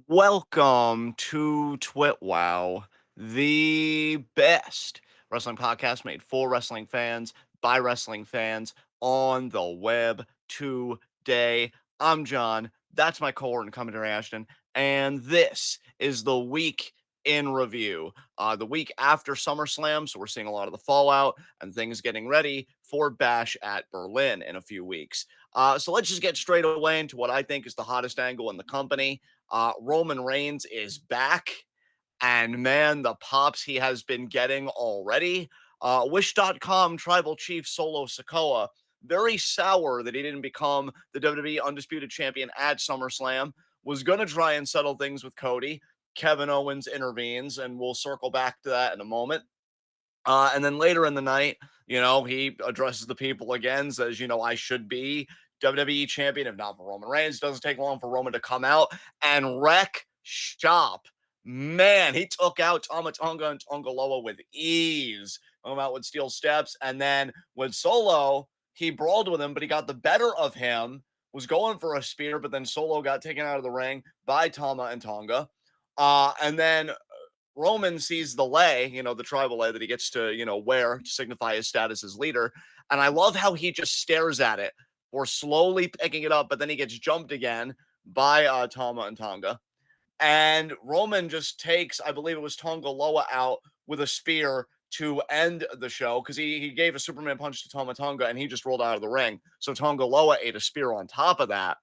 Welcome to TWitWoW, the best wrestling podcast made for wrestling fans by wrestling fans on the web today. I'm John. That's my cohort in commentary, Ashton. And this is the week in review. The week after SummerSlam, so we're seeing a lot of the fallout and things getting ready for Bash at Berlin in a few weeks. So let's just get straight away into what I think is the hottest angle in the company. Roman Reigns is back, and man, the pops he has been getting already. Wish.com tribal chief Solo Sikoa, very sour that he didn't become the WWE Undisputed Champion at SummerSlam, was going to try and settle things with Cody. Kevin Owens intervenes, and we'll circle back to that in a moment. And then later in the night, he addresses the people again, says, I should be WWE champion if not for Roman Reigns. It doesn't take long for Roman to come out and wreck shop. Man, he took out Tama Tonga and Tonga Loa with ease. Come out with steel steps. And then with Solo, he brawled with him, but he got the better of him, was going for a spear, but then Solo got taken out of the ring by Tama and Tonga. And then Roman sees the lei, the tribal lei that he gets to, wear to signify his status as leader. And I love how he just stares at it or slowly picking it up, but then he gets jumped again by Tama and Tonga. And Roman just takes, I believe it was Tonga Loa out with a spear to end the show because he gave a Superman punch to Tama Tonga and he just rolled out of the ring. So Tonga Loa ate a spear on top of that.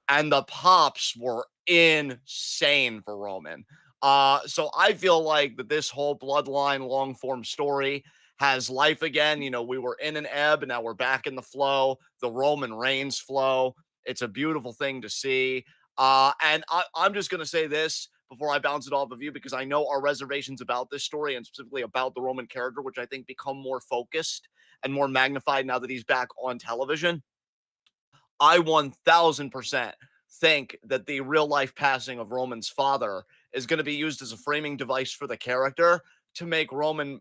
And the pops were insane for Roman. So I feel like that this whole bloodline long form story has life again. We were in an ebb, and now we're back in the flow, the Roman Reigns flow. It's a beautiful thing to see. And I'm just going to say this before I bounce it off of you, because I know our reservations about this story and specifically about the Roman character, which I think become more focused and more magnified now that he's back on television. I 1000% think that the real life passing of Roman's father is going to be used as a framing device for the character to make Roman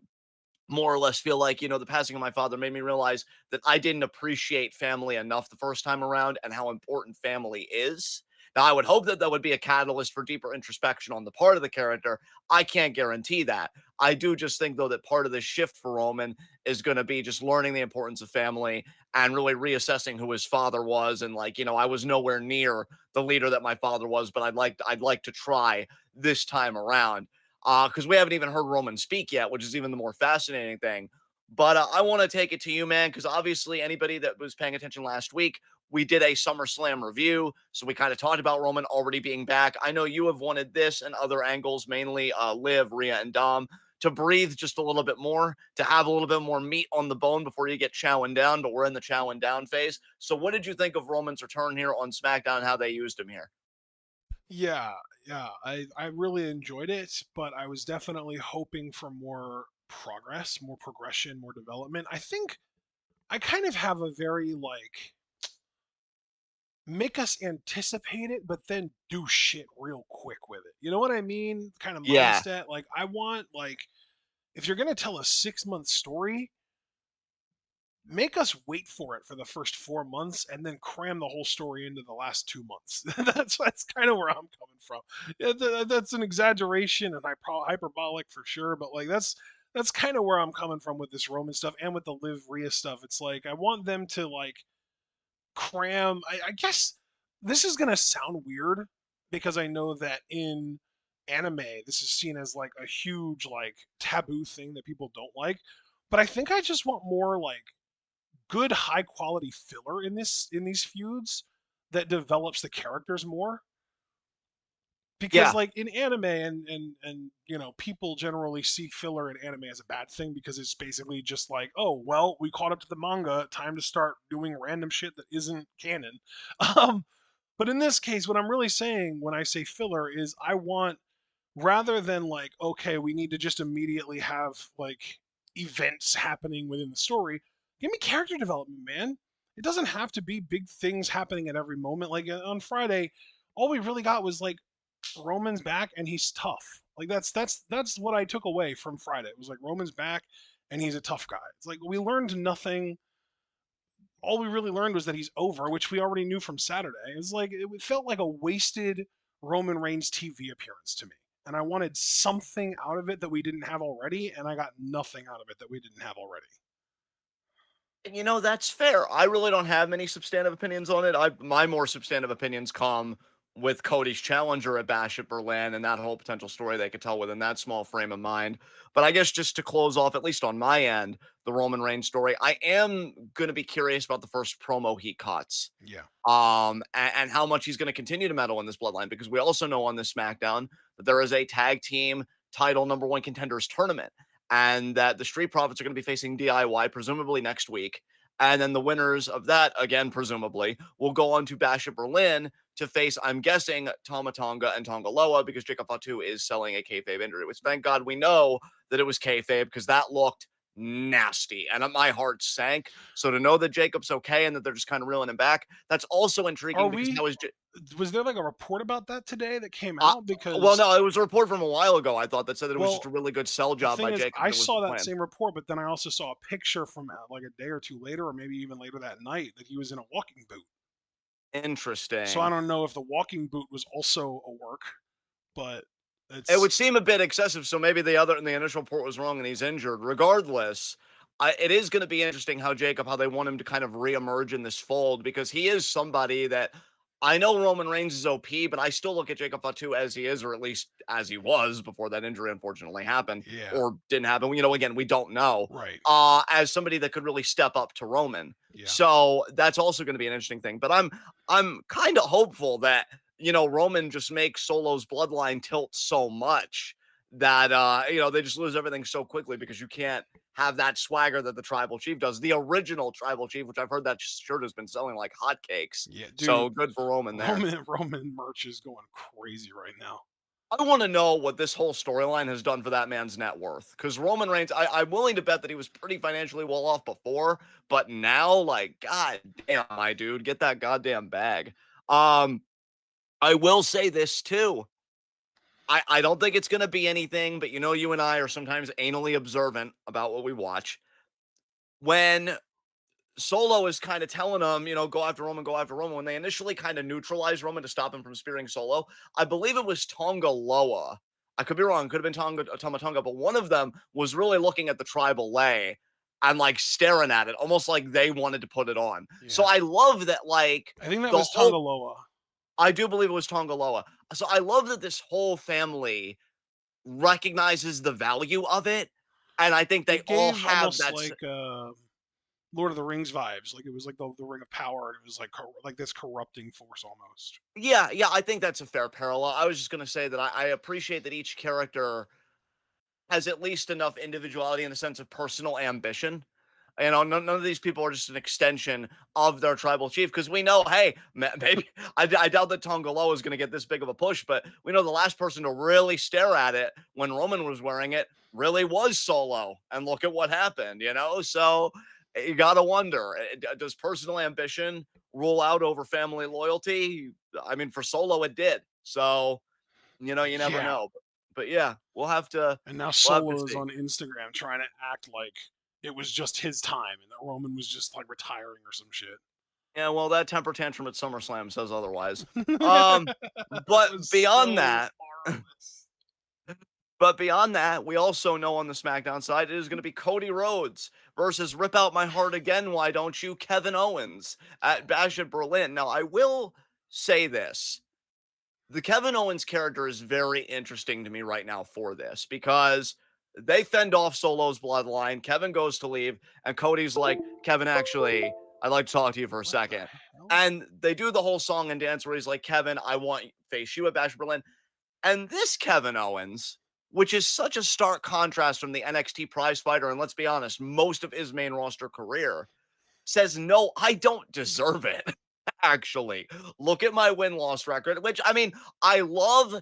more or less feel like, the passing of my father made me realize that I didn't appreciate family enough the first time around and how important family is. Now, I would hope that that would be a catalyst for deeper introspection on the part of the character. I can't guarantee that. I do just think, though, that part of this shift for Roman is going to be just learning the importance of family and really reassessing who his father was. And like, I was nowhere near the leader that my father was, but I'd like to try this time around because we haven't even heard Roman speak yet, which is even the more fascinating thing. But I want to take it to you, man, because obviously anybody that was paying attention last week, we did a SummerSlam review. So we kind of talked about Roman already being back. I know you have wanted this and other angles, mainly Liv, Rhea, and Dom, to breathe just a little bit more, to have a little bit more meat on the bone before you get chowing down, but we're in the chowing down phase. So what did you think of Roman's return here on SmackDown and how they used him here? Yeah, yeah, I really enjoyed it, but I was definitely hoping for more progress, more progression, more development. I think I kind of have a very like make us anticipate it, but then do shit real quick with it. You know what I mean? Kind of Yeah. mindset. Like I want like if you're gonna tell a 6 month story, make us wait for it for the first 4 months and then cram the whole story into the last 2 months. that's kind of where I'm coming from. Yeah, that's an exaggeration and hyperbolic for sure, but like that's kind of where I'm coming from with this Roman stuff and with the Liv Rhea stuff. It's like I want them to like cram. I guess this is gonna sound weird because I know that in anime this is seen as like a huge like taboo thing that people don't like. But I think I just want more like good high quality filler in these feuds that develops the characters more because Yeah. like in anime and people generally see filler in anime as a bad thing because it's basically just like, oh well, we caught up to the manga, time to start doing random shit that isn't canon. um but in this case, what I'm really saying when I say filler is I want, rather than like, okay, we need to just immediately have like events happening within the story, give me character development, man. It doesn't have to be big things happening at every moment. Like on Friday, all we really got was like Roman's back and he's tough. Like that's what I took away from Friday. It was like Roman's back and he's a tough guy. It's like we learned nothing. All we really learned was that he's over, which we already knew from Saturday. It's like it felt like a wasted Roman Reigns TV appearance to me. And I wanted something out of it that we didn't have already, and I got nothing out of it that we didn't have already. That's fair. I really don't have many substantive opinions on it. My more substantive opinions come with Cody's challenger at Bash at Berlin and that whole potential story they could tell within that small frame of mind. But I guess just to close off, at least on my end, the Roman Reigns story, I am going to be curious about the first promo he cuts. Yeah. And how much he's going to continue to meddle in this bloodline, because we also know on this SmackDown that there is a tag team title number one contenders tournament, and that the Street Profits are going to be facing DIY presumably next week. And then the winners of that, again, presumably, will go on to Bash at Berlin to face, I'm guessing, Tama Tonga and Tonga Loa, because Jacob Fatu is selling a kayfabe injury, which thank God we know that it was kayfabe, because that looked nasty and my heart sank. So to know that Jacob's okay and that they're just kind of reeling him back, that's also Are intriguing because we? now is Was there like a report about that today that came uh, out? well, Because no, it was a report from a while ago. I thought that said that it was just well, a really good sell the job thing by is, Jacob I and it was the saw that plan. same report, but then I also saw a picture from like a day or two later, or maybe even later that night, that he was in a walking boot. So I Interesting. don't know if the walking boot was also a work, but It it's would seem a bit excessive, so maybe the initial report was wrong and he's injured. Regardless, it is going to be interesting how they want him to kind of reemerge in this fold, because he is somebody that I know Roman Reigns is OP, but I still look at Jacob Fatu as he is, or at least as he was before that injury unfortunately happened yeah, or didn't happen. Again, we don't know. right, As somebody that could really step up to Roman. yeah, So that's also going to be an interesting thing. But I'm kind of hopeful that Roman just makes Solo's bloodline tilt so much that they just lose everything so quickly, because you can't have that swagger that the tribal chief does. The original tribal chief, which I've heard that shirt has been selling like hotcakes. yeah, So dude. good for Roman there. Roman merch is going crazy right now. I want to know what this whole storyline has done for that man's net worth. Because Roman Reigns, I'm willing to bet that he was pretty financially well off before, but now, like, god damn, my dude, get that goddamn bag. Um, I will say this too. I don't think it's going to be anything, but you and I are sometimes anally observant about what we watch. When Solo is kind of telling him, go after Roman, when they initially kind of neutralized Roman to stop him from spearing Solo, I believe it was Tonga Loa. I could be wrong, could have been Tama Tonga, but one of them was really looking at the tribal lei and like staring at it, almost like they wanted to put it on. So Yeah, I love that, like, I think that the was whole Tongaloa. I do believe it was Tonga Loa. So I love that this whole family recognizes the value of it, and I think they It all gave have almost that like Lord of the Rings vibes. Like it was like the Ring of Power, and it was like this corrupting force almost. yeah, yeah, I think that's a fair parallel. I was just gonna say that I appreciate that each character has at least enough individuality in the sense of personal ambition. None of these people are just an extension of their tribal chief, because we know, hey, maybe I doubt that Tongalo is going to get this big of a push, but we know the last person to really stare at it when Roman was wearing it really was Solo, and look at what happened. So you got to wonder, does personal ambition rule out over family loyalty? I mean, for Solo, it did. So you never Yeah, know. But yeah, and now we'll have to Solo is see. on Instagram trying to act like it was just his time, and that Roman was just like retiring or some shit. Yeah, well, that temper tantrum at SummerSlam says otherwise. Um, That but was beyond so that, harmless. we also know on the SmackDown side it is going to be Cody Rhodes versus Rip Out My Heart Again, Why Don't You, Kevin Owens at Bash at Berlin. Now, I will say this. The Kevin Owens character is very interesting to me right now for this, because they fend off Solo's bloodline. Kevin goes to leave, and Cody's like, Kevin, actually, I'd like to talk to you for a What the second. hell? And they do the whole song and dance where he's like, Kevin, I want to face you at Bash Berlin. And this Kevin Owens, which is such a stark contrast from the NXT prize fighter, and let's be honest, most of his main roster career, says, no, I don't deserve it. Actually, look at my win loss record, which I mean, I love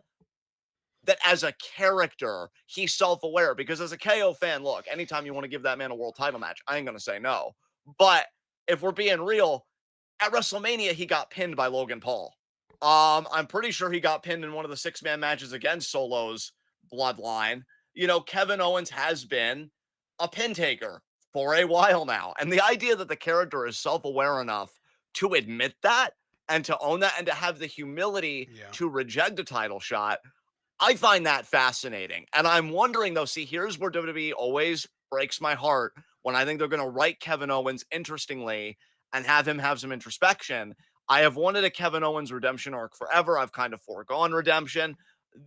that as a character, he's self aware, because as a KO fan, look, anytime you want to give that man a world title match, I ain't going to say no. But if we're being real, at WrestleMania, he got pinned by Logan Paul. I'm pretty sure he got pinned in one of the six-man matches against Solo's bloodline. Kevin Owens has been a pin taker for a while now. And the idea that the character is self-aware enough to admit that and to own that and to have the humility Yeah. to reject a title shot. I find that fascinating. And I'm wondering though, see, here's where WWE always breaks my heart when I think they're going to write Kevin Owens interestingly and have him have some introspection. I have wanted a Kevin Owens redemption arc forever. I've kind of foregone redemption.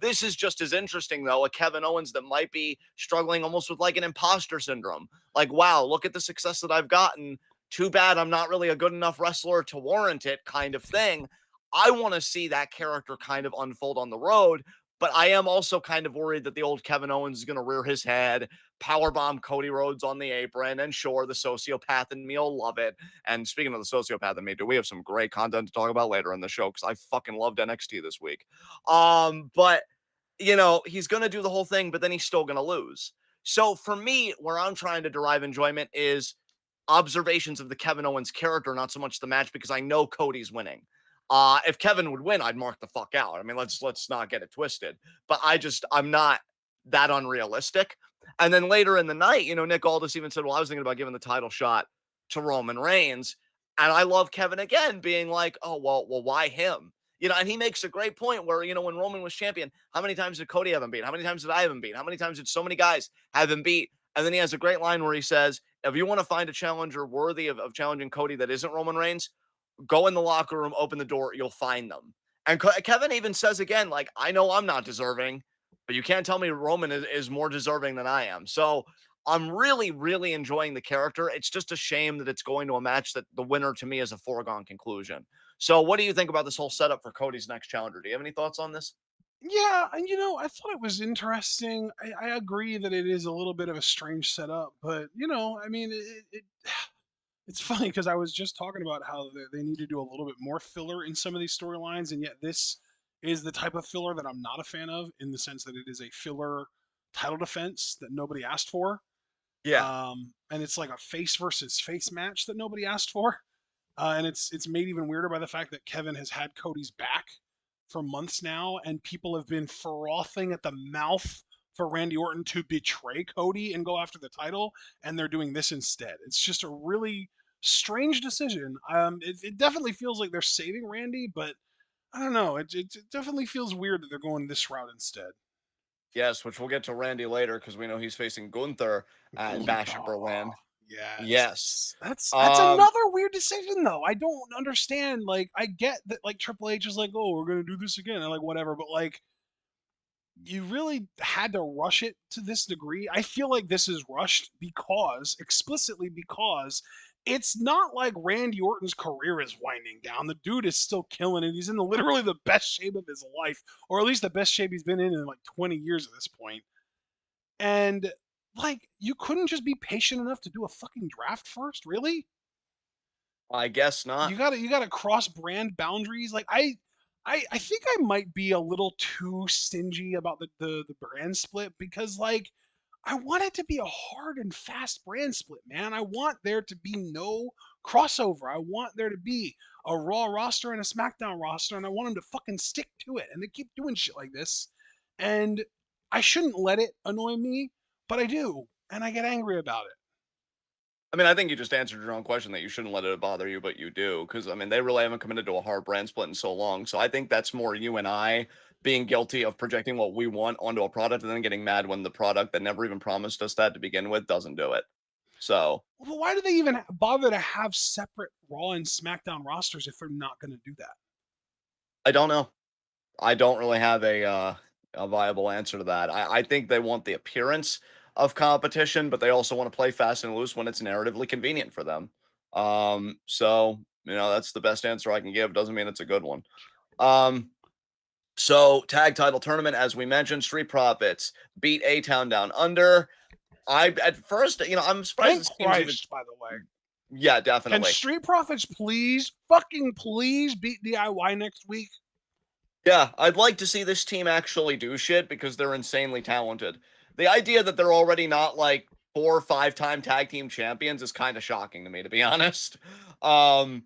This is just as interesting, though, a Kevin Owens that might be struggling almost with like an imposter syndrome. Like, wow, look at the success that I've gotten. Too bad I'm not really a good enough wrestler to warrant it, kind of thing. I want to see that character kind of unfold on the road, but I am also kind of worried that the old Kevin Owens is going to rear his head, powerbomb Cody Rhodes on the apron, and sure, the sociopath in me will love it. And speaking of the sociopath in me, do we have some great content to talk about later in the show? Because I fucking loved NXT this week. But he's going to do the whole thing, but then he's still going to lose. So for me, where I'm trying to derive enjoyment is observations of the Kevin Owens character, not so much the match, because I know Cody's winning. If Kevin would win, I'd mark the fuck out. I mean, let's not get it twisted. But I'm not that unrealistic. And then later in the night, Nick Aldis even said, "Well, I was thinking about giving the title shot to Roman Reigns." And I love Kevin again being like, "Oh, well, why him?" And he makes a great point where, when Roman was champion, how many times did Cody have him beat? How many times did I have him beat? How many times did so many guys have him beat? And then he has a great line where he says, if you want to find a challenger worthy of challenging Cody that isn't Roman Reigns, go in the locker room, open the door, you'll find them. And Kevin even says again, like, I know I'm not deserving, but you can't tell me Roman is more deserving than I am. So I'm really, really enjoying the character. It's just a shame that it's going to a match that the winner to me is a foregone conclusion. So what do you think about this whole setup for Cody's next challenger? Do you have any thoughts on this? Yeah, and I thought it was interesting. I agree that it is a little bit of a strange setup, but I mean, it's funny because I was just talking about how they need to do a little bit more filler in some of these storylines, and yet this is the type of filler that I'm not a fan of, in the sense that it is a filler title defense that nobody asked for, Yeah. and it's like a face versus face match that nobody asked for. And it's made even weirder by the fact that Kevin has had Cody's back for months now, and people have been frothing at the mouth for Randy Orton to betray Cody and go after the title, and they're doing this instead. It's just a really strange decision. It definitely feels like they're saving Randy, but I don't know. It definitely feels weird that they're going this route instead. Yes, which we'll get to Randy later because we know he's facing Gunther in Bash at Gunther. Berlin. Yes. Yes. That's Um, another weird decision though. I don't understand. Like I get that like Triple H is like, "Oh, we're going to do this again." And like whatever, but like you really had to rush it to this degree. I feel like this is rushed because explicitly because it's not like Randy Orton's career is winding down. The dude is still killing it. He's in literally the best shape of his life, or at least the best shape he's been in like 20 years at this point. And like, you couldn't just be patient enough to do a fucking draft first, really? I guess not. You gotta cross brand boundaries. Like I think I might be a little too stingy about the brand split because like I want it to be a hard and fast brand split, man. I want there to be no crossover. I want there to be a Raw roster and a SmackDown roster, and I want them to fucking stick to it. And they keep doing shit like this, and I shouldn't let it annoy me, but I do, and I get angry about it. I mean, I think you just answered your own question that you shouldn't let it bother you, but you do. Because, I mean, they really haven't committed to a hard brand split in so long. So I think that's more you and I being guilty of projecting what we want onto a product and then getting mad when the product that never even promised us that to begin with doesn't do it. So Well, why do they even bother to have separate Raw and SmackDown rosters if they're not going to do that? I don't know. I don't really have a viable answer to that. I think they want the appearance of competition, but they also want to play fast and loose when it's narratively convenient for them. So that's the best answer I can give. Doesn't mean it's a good one. Um, so tag title tournament, as we mentioned, Street Profits beat A Town Down Under. I at first, I'm surprised Thank this team's even. Christ, by the way. Yeah, Can definitely. Street Profits please, fucking please beat DIY next week? Yeah, I'd like to see this team actually do shit because they're insanely talented. The idea that they're already not like 4 or 5 time tag team champions is kind of shocking to me, to be honest. Um,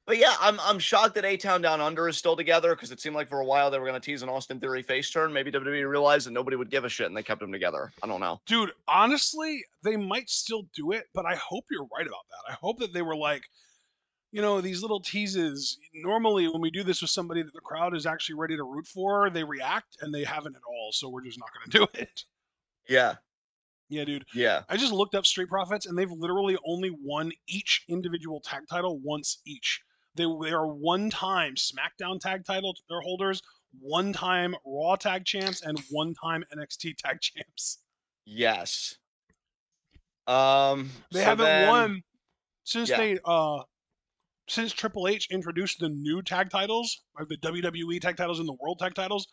but yeah, I'm shocked that A Town Down Under is still together because it seemed like for a while they were going to tease an Austin Theory face turn. Maybe WWE realized that nobody would give a shit and they kept them together. I don't know. Dude, honestly, they might still do it, but I hope you're right about that. I hope that they were like, these little teases. Normally, when we do this with somebody that the crowd is actually ready to root for, they react, and they haven't at all. So we're just not going to do it. Yeah, Yeah, dude. yeah, I just looked up Street Profits, and they've literally only won each individual tag title once each. They are one-time SmackDown tag title their holders, one-time Raw tag champs, and one-time NXT tag champs. yes. They So haven't then, won since yeah, since Triple H introduced the new tag titles, like the WWE tag titles and the World tag titles.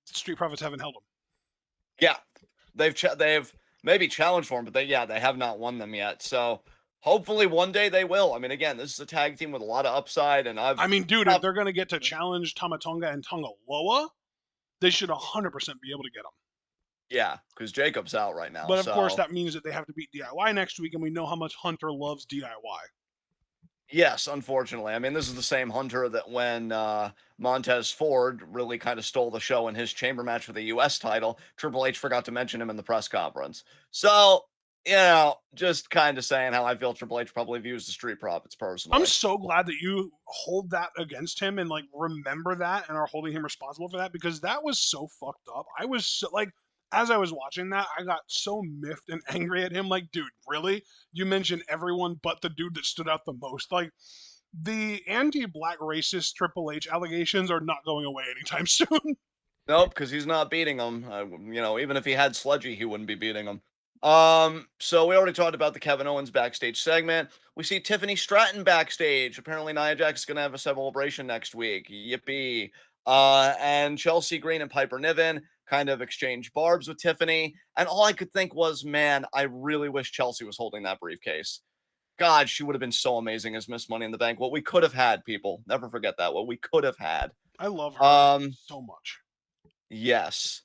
Street Profits haven't held them. yeah, they've maybe challenged for them, but they have not won them yet. So hopefully one day they will. I mean, again, this is a tag team with a lot of upside, and I mean, dude, if I've they're gonna get to challenge Tamatonga and Tonga Loa, they should 100% be able to get them. yeah, because Jacob's out right now. But of course, So that means that they have to beat DIY next week, and we know how much Hunter loves DIY. yes, unfortunately. I mean, this is the same Hunter that when Montez Ford really kind of stole the show in his chamber match for the US title, Triple H forgot to mention him in the press conference. So, just kind of saying how I feel Triple H probably views the Street Profits I'm personally. so glad that you hold that against him and like remember that and are holding him responsible for that because that was so fucked up. I was so, like, as I was watching that, I got so miffed and angry at him. Like, dude, really? You mentioned everyone but the dude that stood out the most. Like, the anti-black racist Triple H allegations are not going away anytime soon. Nope, because he's not beating him. Even if he had Sludgy, he wouldn't be beating him. So we already talked about the Kevin Owens backstage segment. We see Tiffany Stratton backstage. Apparently, Nia Jax is gonna have a celebration next week. Yippee! And Chelsea Green and Piper Niven kind of exchange barbs with Tiffany, and all I could think was, man, I really wish Chelsea was holding that briefcase. God, she would have been so amazing as Miss Money in the Bank. What we could have had, people. Never forget that. What we could have had. I love her Um, so much. yes.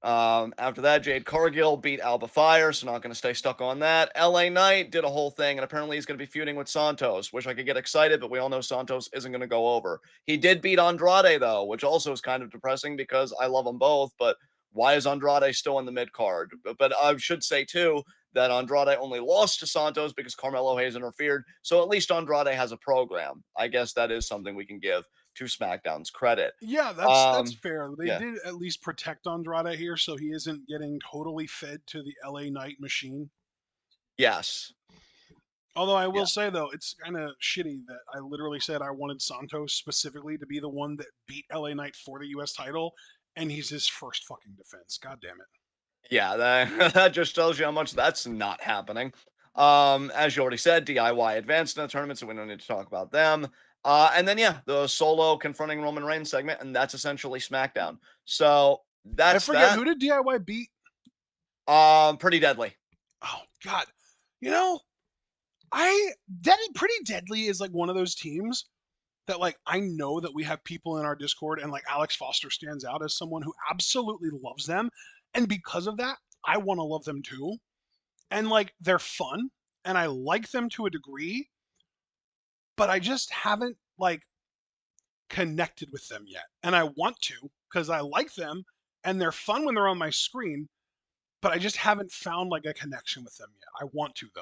After that, Jade Cargill beat Alba Fire, so not going to stay stuck on that. LA Knight did a whole thing, and apparently he's going to be feuding with Santos. Wish I could get excited, but we all know Santos isn't going to go over. He did beat Andrade, though, which also is kind of depressing because I love them both, but why is Andrade still in the mid card? But I should say, too, that Andrade only lost to Santos because Carmelo Hayes interfered, so at least Andrade has a program. I guess that is something we can give to SmackDown's credit. Yeah, that's Um, fair. They yeah, did at least protect Andrade here, so he isn't getting totally fed to the LA Knight machine. yes. Although I will Yeah. say though, it's kind of shitty that I literally said I wanted Santos specifically to be the one that beat LA Knight for the US title, and he's his first fucking defense. God damn it. Yeah, that, that just tells you how much that's not happening. As you already said, DIY advanced in the tournament, so we don't need to talk about them. And then yeah, the solo confronting Roman Reigns segment, and that's essentially SmackDown. So I that's forget that. who did DIY beat. Pretty deadly. Oh God, you know I Deadly Pretty Deadly is like one of those teams that like I know that we have people in our Discord and like Alex Foster stands out as someone who absolutely loves them, and because of that, I want to love them too. And like they're fun, and I like them to a degree, but I just haven't like connected with them yet. And I want to because I like them and they're fun when they're on my screen, but I just haven't found like a connection with them yet. I want to though.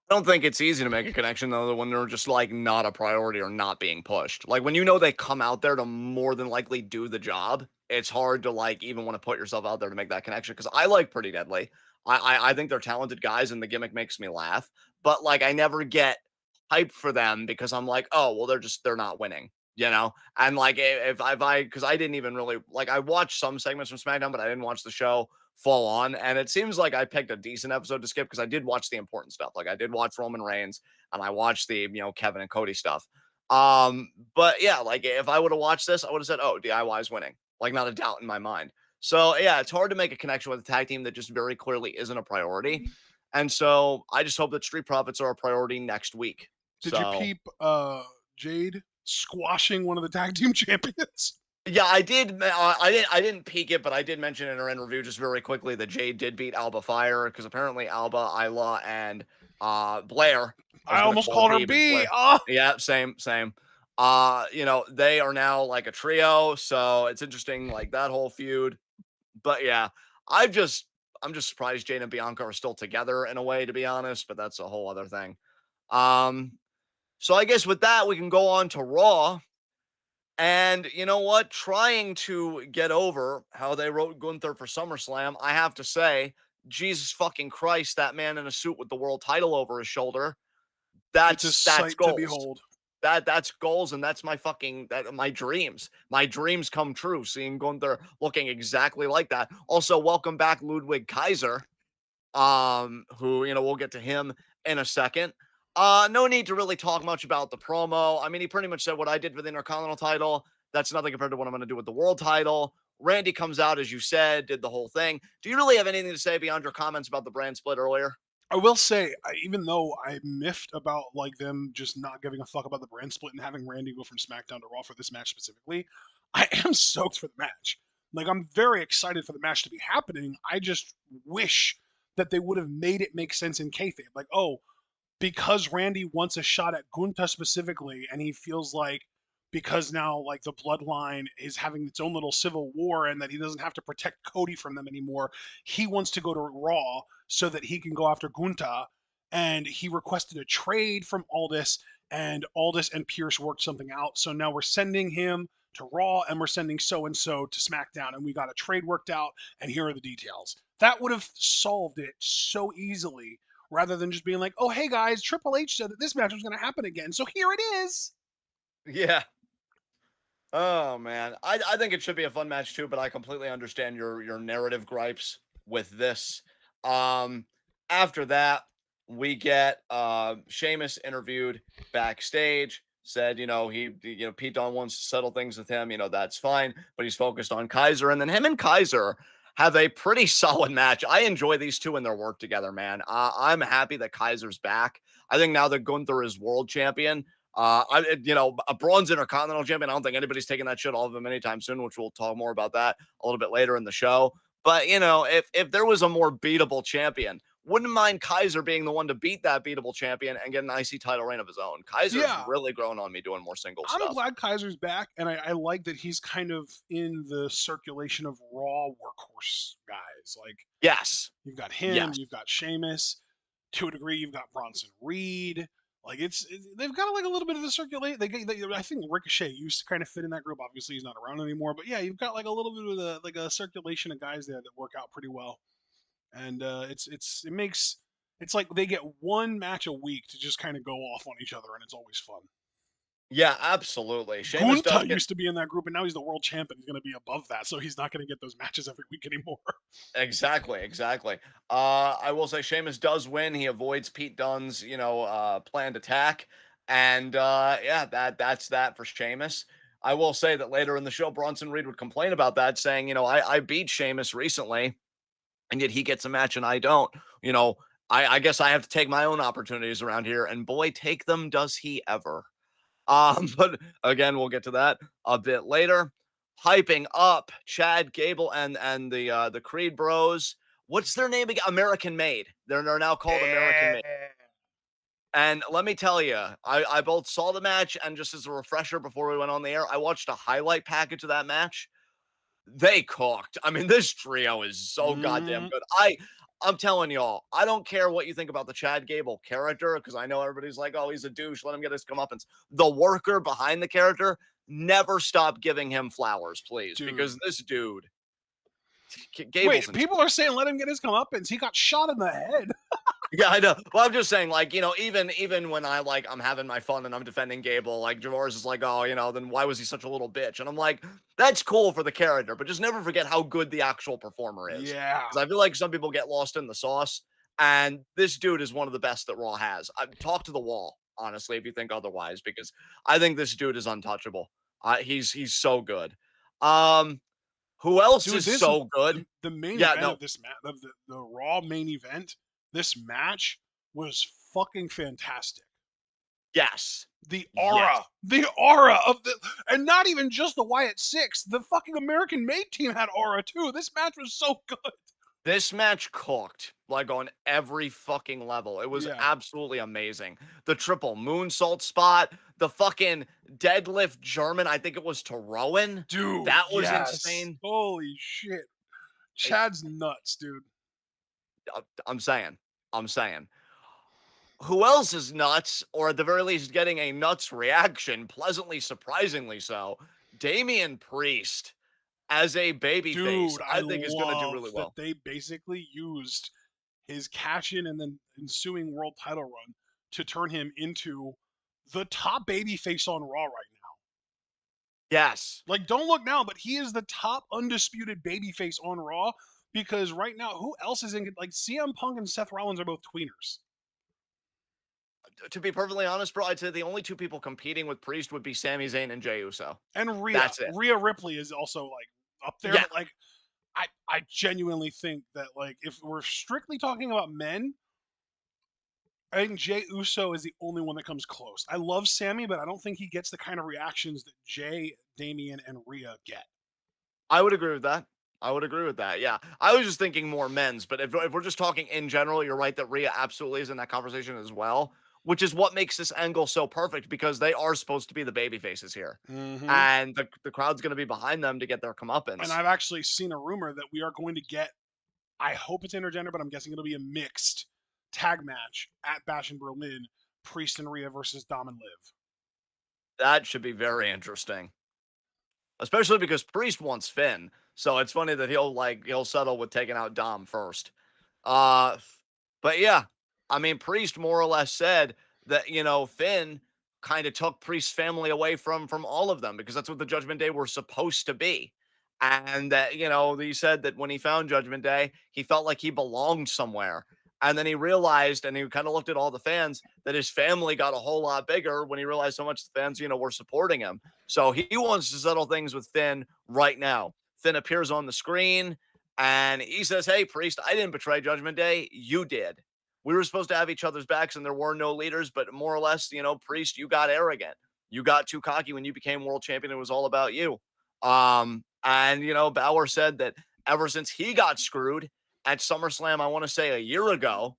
I don't think it's easy to make a connection though when they're just like not a priority or not being pushed. Like when you know they come out there to more than likely do the job, it's hard to like even want to put yourself out there to make that connection. Because I like Pretty Deadly. I think they're talented guys and the gimmick makes me laugh. But like I never get hyped for them because I'm like, oh well, they're not winning. And like if I because I didn't even really like I watched some segments from SmackDown, but I didn't watch the show full on. And it seems like I picked a decent episode to skip because I did watch the important stuff. Like I did watch Roman Reigns and I watched the, Kevin and Cody stuff. But yeah, like if I would have watched this, I would have said, oh, DIY is winning. Like not a doubt in my mind. So yeah, it's hard to make a connection with a tag team that just very clearly isn't a priority. And so I just hope that Street Profits are a priority next week. Did you So peep Jade squashing one of the tag team champions? yeah, I did. I didn't peek it, but I did mention in our interview just very quickly that Jade did beat Alba Fire because apparently Alba, Isla, and Blair. I I was gonna almost call her called her B, but it's B. Blair. Oh, Yeah, same. They are now like a trio, so it's interesting, like that whole feud. But yeah, I've just I'm just surprised Jade and Bianca are still together in a way, to be honest. But that's a whole other thing. Um, So I guess with that, we can go on to Raw. And you know what? Trying to get over how they wrote Gunther for SummerSlam, I have to say, Jesus fucking Christ, that man in a suit with the world title over his shoulder. It's a That's sight to goals. behold. That's goals, and that's my fucking my dreams. My dreams come true. Seeing Gunther looking exactly like that. Also, welcome back, Ludwig Kaiser. Who, we'll get to him in a second. No need to really talk much about the promo. I mean, he pretty much said what I did for the Intercontinental title. That's nothing compared to what I'm going to do with the world title. Randy comes out, as you said, did the whole thing. Do you really have anything to say beyond your comments about the brand split earlier? I will say, even though I miffed about like them just not giving a fuck about the brand split and having Randy go from SmackDown to Raw for this match specifically, I am stoked for the match. Like I'm very excited for the match to be happening. I just wish that they would have made it make sense in kayfabe. Like, oh, because Randy wants a shot at Gunta specifically, and he feels like because now like the bloodline is having its own little civil war and that he doesn't have to protect Cody from them anymore, he wants to go to Raw so that he can go after Gunta. And he requested a trade from Aldis, and Aldis and Pierce worked something out. So now we're sending him to Raw and we're sending so and so to SmackDown, and we got a trade worked out, and here are the details. That would have solved it so easily rather than just being like, oh, hey guys, Triple H said that this match was going to happen again. So here it is. Yeah. Oh man, I think it should be a fun match too, but I completely understand your narrative gripes with this. Um, After that, we get Sheamus interviewed backstage. Said, Pete Dunne wants to settle things with him. That's fine, but he's focused on Kaiser, and then him and Kaiser have a pretty solid match. I enjoy these two and their work together, man. I'm happy that Kaiser's back. I think now that Gunther is world champion, a bronze intercontinental champion. I don't think anybody's taking that shit off of him anytime soon, which we'll talk more about that a little bit later in the show. But if there was a more beatable champion, wouldn't mind Kaiser being the one to beat that beatable champion and get an IC title reign of his own. Kaiser's Yeah. really grown on me doing more single I'm stuff. glad Kaiser's back, and I like that he's kind of in the circulation of Raw workhorse guys. Like Yes. you've got him, Yes. you've got Sheamus. To a degree, you've got Bronson Reed. Like they've got like a little bit of the circulate. I think Ricochet used to kind of fit in that group. Obviously, he's not around anymore. But yeah, you've got like a little bit of a circulation of guys there that work out pretty well. And it makes it's like they get one match a week to just kind of go off on each other, and it's always fun. Yeah, absolutely. Sheamus does Gunta get used to be in that group, and now he's the world champion. He's going to be above that, so he's not going to get those matches every week anymore. exactly, exactly. I will say Sheamus does win. He avoids Pete Dunne's, planned attack. And yeah, that's that for Sheamus. I will say that later in the show, Bronson Reed would complain about that, saying, I beat Sheamus recently, and yet he gets a match and I don't. You know, I guess I have to take my own opportunities around here, and boy, take them does he ever. But again, we'll get to that a bit later. Hyping up Chad Gable and the Creed Bros. What's their name again? American Made. They're now called American Made. And let me tell you, I both saw the match and just as a refresher before we went on the air, I watched a highlight package of that match. They cooked. I mean, this trio is so goddamn Mm, good. I'm telling y'all, I don't care what you think about the Chad Gable character because I know everybody's like, oh, he's a douche. Let him get his comeuppance. The worker behind the character, never stop giving him flowers, please, dude. because this dude, Gable's Wait, in. people are saying let him get his comeuppance. He got shot in the head. Yeah, I know. Well, I'm just saying, like, even when I'm having my fun and I'm defending Gable, like Javors is like, oh, then why was he such a little bitch? And I'm like, that's cool for the character, but just never forget how good the actual performer is. Yeah. Because I feel like some people get lost in the sauce, and this dude is one of the best that Raw has. Talk to the wall, honestly, if you think otherwise, because I think this dude is untouchable. He's so good. Um, who else Dude, is this so good? the main Yeah, event no, of this match of the Raw main event, this match was fucking fantastic. yes, The yes. aura, the aura of the, and not even just the Wyatt Six, the fucking American Made team had aura too. This match was so good. This match cooked like on every fucking level. It was Yeah, absolutely amazing. The triple moonsault spot, the fucking deadlift German, I think it was to Rowan. dude, That was yes. insane. Holy shit, I, Chad's nuts, dude. I'm saying, I'm saying. who else is nuts, or at the very least getting a nuts reaction, pleasantly surprisingly so? Damian Priest as a babyface, Dude, I I think is gonna do love really that well. they basically used his cash in and then ensuing world title run to turn him into the top babyface on Raw right now. Yes. Like, don't look now, but he is the top undisputed babyface on Raw because right now, who else is in? Like, CM Punk and Seth Rollins are both tweeners, To be perfectly honest, bro, I'd say the only two people competing with Priest would be Sami Zayn and Jey Uso. and That's it. Rhea Ripley is also like up there, Yeah, but like, I genuinely think that like if we're strictly talking about men, I think Jey Uso is the only one that comes close. I love Sammy, but I don't think he gets the kind of reactions that Jay, Damian, and Rhea get. I would agree with that. I would agree with that. Yeah. I was just thinking more men's, but if we're just talking in general, you're right that Rhea absolutely is in that conversation as well, which is what makes this angle so perfect because they are supposed to be the baby faces here. Mm-hmm. And the crowd's going to be behind them to get their And comeuppance. I've actually seen a rumor that we are going to get. I hope it's intergender, but I'm guessing it'll be a mixed tag match at Bash in Berlin: Priest and Rhea versus Dom and Liv. That should be very interesting, especially because Priest wants Finn. So it's funny that he'll settle with taking out Dom first. Uh, but yeah, I mean, Priest more or less said that Finn kind of took Priest's family away from all of them because that's what the Judgment Day were supposed to be, and that he said that when he found Judgment Day, he felt like he belonged somewhere, and then he realized, and he kind of looked at all the fans that his family got a whole lot bigger when he realized how much the fans were supporting him. So he wants to settle things with Finn right now. Finn appears on the screen. And he says, "Hey, Priest, I didn't betray Judgment Day. You did. We were supposed to have each other's backs, and there were no leaders. But more or less, Priest, you got arrogant. You got too cocky when you became world champion. It was all about you." And Balor said that ever since he got screwed at SummerSlam, I want to say a year ago,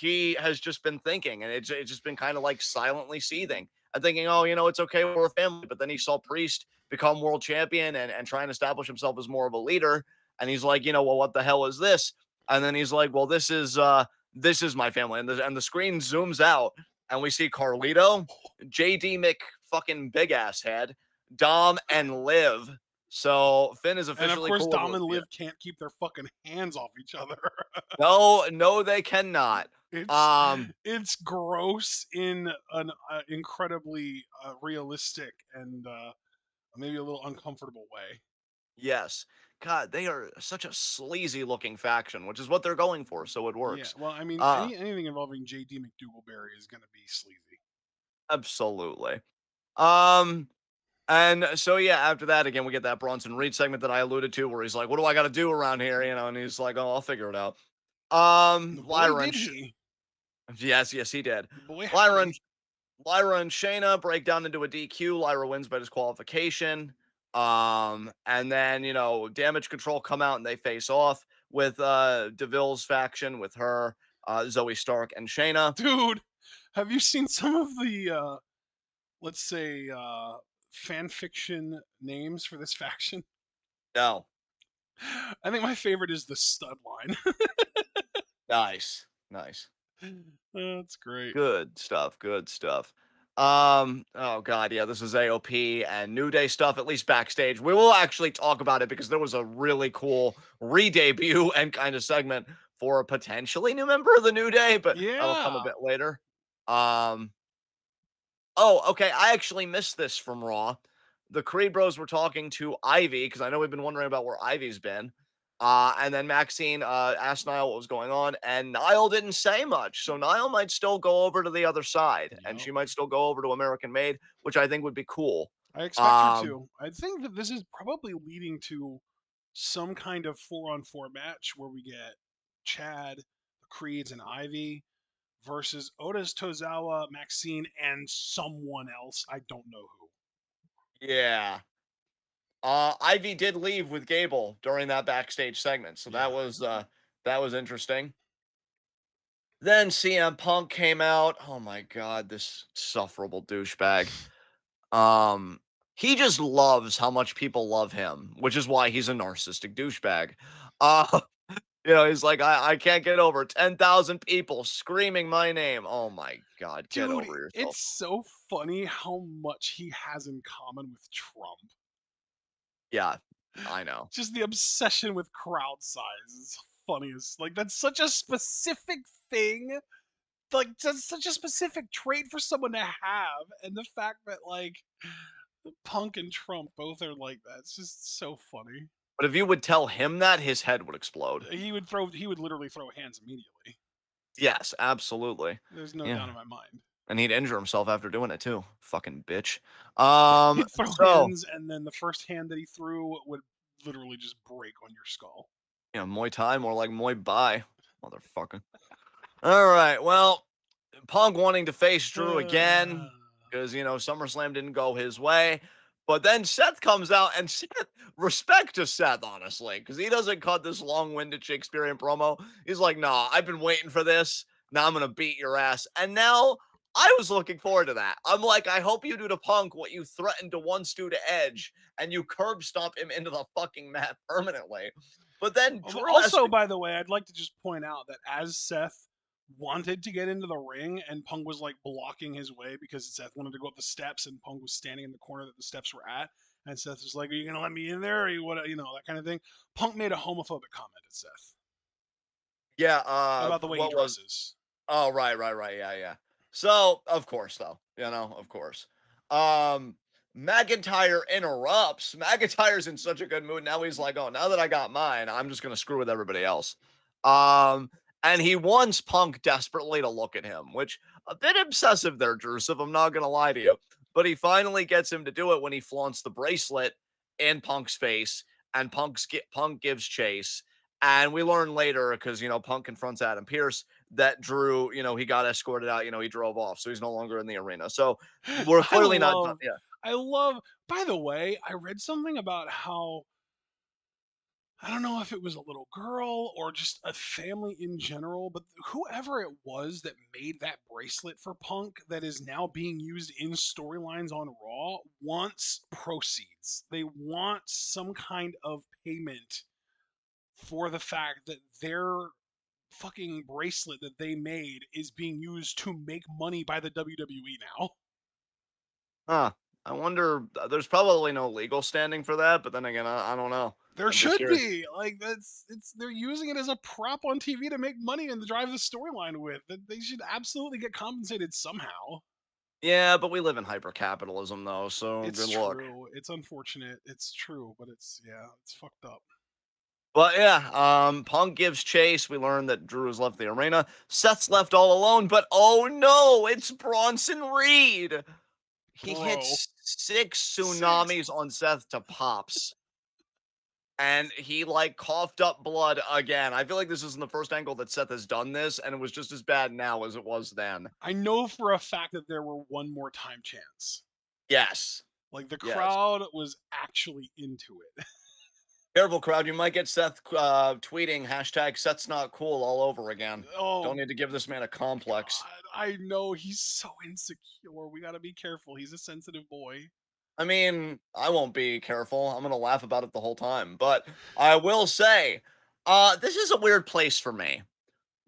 he has just been thinking, and it's just been kind of like silently seething and thinking, oh, it's okay, we're a family. But then he saw Priest become world champion and try and establish himself as more of a leader. And he's like, well, what the hell is this? And then he's like, well, this is my family. And the screen zooms out and we see Carlito, JD Mc fucking big ass head, Dom, and Liv. So Finn is And of officially course, cool Dom with and you. Liv can't keep their fucking hands off each other. No, no, they cannot. it's Um, it's gross in an incredibly realistic and maybe a little uncomfortable way. yes. God, they are such a sleazy looking faction, which is what they're going for, so it Yeah, works. well, I mean, Uh, anything involving JD McDougalberry is going to be sleazy. absolutely. Um, and so yeah, after that, again, we get that Bronson Reed segment that I alluded to, where he's like, "What do I got to do around here?" And he's like, "Oh, I'll figure it out." Boy, Lyra did he! yes, yes, he did. Boy, Lyra and howdy! Lyra and Shayna break down into a DQ. Lyra wins by disqualification. And then, Damage Control come out and they face off with DeVille's faction with her, Zoe Stark, and Shayna. Dude, have you seen some of the let's say fan fiction names for this faction? No. I think my favorite is the stud line. Nice. Nice. That's great. Good stuff. Good stuff. Oh god, yeah, this is AOP and New Day stuff, at least backstage. We will actually talk about it because there was a really cool re-debut and kind of segment for a potentially new member of the New Day, but that'll come a Yeah. bit later. Um, oh, okay, I actually missed this from Raw. The Creed Bros were talking to Ivy because I know we've been wondering about where Ivy's been. And then Maxine asked Niall what was going on, and Niall didn't say much. So Niall might still go over to the other side, and Yep. she might still go over to American Made, which I think would be cool. I expect her Um, to. I think that this is probably leading to some kind of 4-on-4 match where we get Chad, the Creeds, and Ivy versus Otis Tozawa, Maxine, and someone else. I don't know who. yeah. Ivy did leave with Gable during that backstage segment, so Yeah. that was interesting. Then CM Punk came out. Oh my god, this insufferable douchebag. Um, he just loves how much people love him, which is why he's a narcissistic douchebag. Uh, He's like, I can't get over 10,000 people screaming my name. Oh my God, get Dude, over yourself. it's so funny how much he has in common with Trump. Yeah, I know. Just the obsession with crowd size is funny as like that's such a specific thing. Like that's such a specific trait for someone to have, and the fact that like Punk and Trump both are like that, it's just so funny. But if you would tell him that, his head would explode. He would literally throw hands immediately. Yes, absolutely. There's no doubt Yeah. in my mind. And he'd injure himself after doing it too. Fucking bitch. He'd throw So, hands, and then the first hand that he threw would literally just break on your skull. Muay Thai, more like Muay Bai. Motherfucker. All right. Well, Punk wanting to face Drew again because, SummerSlam didn't go his way. But then Seth comes out and Seth, respect to Seth, honestly, because he doesn't cut this long winded Shakespearean promo. He's like, nah, I've been waiting for this. Now I'm going to beat your ass. And now I was looking forward to that. I'm like, I hope you do to Punk what you threatened to once do to Edge and you curb stomp him into the fucking mat permanently. But then Drew has Also, to. by the way, I'd like to just point out that as Seth wanted to get into the ring and Punk was like blocking his way because Seth wanted to go up the steps and Punk was standing in the corner that the steps were at, and Seth was like, "Are you gonna let me in there?" Or you what, that kind of thing. Punk made a homophobic comment at Seth Yeah, about the way he what was. dresses. Oh, right, right, right. Yeah, yeah. So, of course, though, of course. Um, McIntyre interrupts. McIntyre's in such a good mood. Now he's like, oh, now that I got mine, I'm just going to screw with everybody else. Um, and he wants Punk desperately to look at him, which a bit obsessive there, Joseph. I'm not going to lie to you. But he finally gets him to do it when he flaunts the bracelet in Punk's face, and Punk gives chase. And we learn later because, Punk confronts Adam Pierce that Drew, he got escorted out, he drove off. So he's no longer in the arena. So we're I clearly not done. love, Yeah. I love. By the way, I read something about how I don't know if it was a little girl or just a family in general, but whoever it was that made that bracelet for Punk that is now being used in storylines on Raw wants proceeds. They want some kind of payment for the fact that their fucking bracelet that they made is being used to make money by the WWE now. Huh. I wonder, there's probably no legal standing for that. But then again, I don't know. There I'm just should curious. be. Like that's it's they're using it as a prop on TV to make money and to drive the storyline with. That they should absolutely get compensated somehow. Yeah, but we live in hyper capitalism, though. So It's good luck. true. It's unfortunate. It's true, but it's fucked up. But yeah, Punk gives chase. We learn that Drew has left the arena. Seth's left all alone, but oh no, it's Bronson Reed. He Bro. hits six Six. tsunamis on Seth to pops. And he like coughed up blood again. I feel like this isn't the first angle that Seth has done this, and it was just as bad now as it was then. I know for a fact that there were one more time chance. Yes. Like the Yes. crowd was actually into it. Careful, crowd. You might get Seth tweeting hashtag Seth's not cool all over again. Oh Don't need to give this man a complex. god. I know he's so insecure. We gotta be careful. He's a sensitive boy. I mean, I won't be careful. I'm gonna laugh about it the whole time. But I will say, this is a weird place for me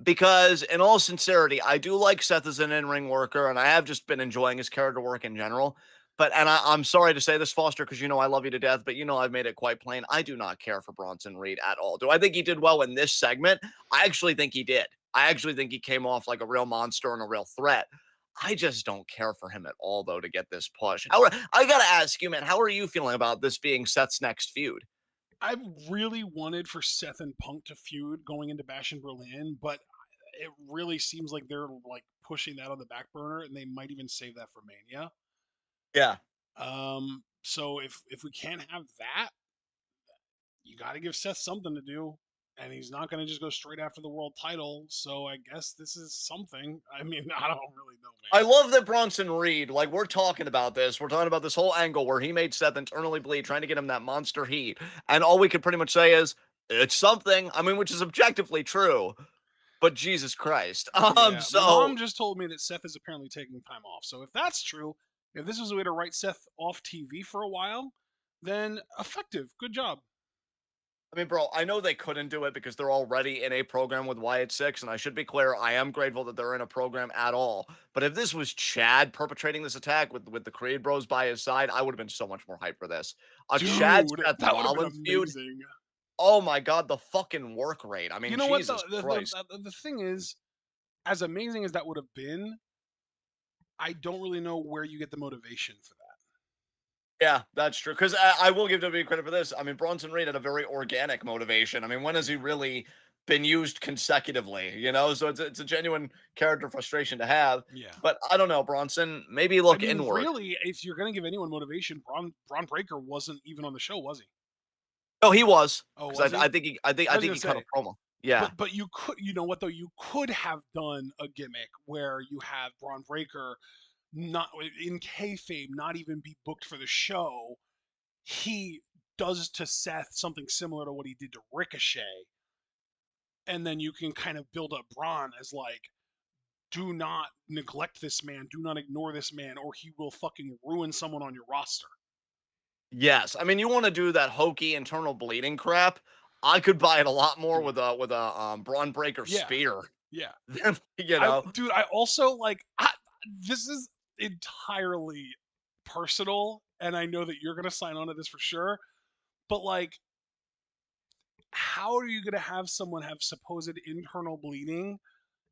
because, in all sincerity, I do like Seth as an in-ring worker, and I have just been enjoying his character work in general. But I'm sorry to say this, Foster, because I love you to death, but I've made it quite plain. I do not care for Bronson Reed at all. Do I think he did well in this segment? I actually think he did. I actually think he came off like a real monster and a real threat. I just don't care for him at all, though, to get this push. I gotta ask you, man, how are you feeling about this being Seth's next feud? I really wanted for Seth and Punk to feud going into Bash in Berlin, but it really seems like they're like pushing that on the back burner, and they might even save that for Mania. Yeah. So if we can't have that, you got to give Seth something to do, and he's not going to just go straight after the world title. So I guess this is something. I mean, I don't really know, I man. love that Bronson Reed, like, we're talking about this. We're talking about this whole angle where he made Seth internally bleed, trying to get him that monster heat. And all we could pretty much say is, it's something. I mean, which is objectively true, but Jesus Christ. Yeah, my So mom just told me that Seth is apparently taking time off. So if that's true, if this was a way to write Seth off TV for a while, then effective. Good job. I mean, bro, I know they couldn't do it because they're already in a program with Wyatt Six, and I should be clear, I am grateful that they're in a program at all. But if this was Chad perpetrating this attack with the Creed Bros by his side, I would have been so much more hyped for this. A Chad Dude, Seth that would have been Rollins feud. amazing. Oh my god, the fucking work rate. I You mean, know what Jesus Christ. the thing is, as amazing as that would have been, I don't really know where you get the motivation for that. Yeah, that's true. Because I will give WWE credit for this. I mean, Bronson Reed had a very organic motivation. I mean, when has he Yeah. really been used consecutively? You know, so it's a genuine character frustration to have. Yeah. But I don't know, Bronson. Maybe I look mean, inward. really, if you're gonna give anyone motivation, Braun Breaker wasn't even on the show, was he? Oh, he was Oh, was because he? I I was think gonna he cut a say, promo. Yeah. but you could, you know what though, you could have done a gimmick where you have Braun Breaker not in kayfabe, not even be booked for the show. He does to Seth something similar to what he did to Ricochet, and then you can kind of build up Braun as like, do not neglect this man, do not ignore this man, or he will fucking ruin someone on your roster. Yes. I mean, you want to do that hokey internal bleeding crap. I could buy it a lot more Dude, with a Braun Breaker yeah, spear. yeah. You know. I also like, this is entirely personal, and I know that you're gonna sign on to this for sure. But like, how are you gonna have someone have supposed internal bleeding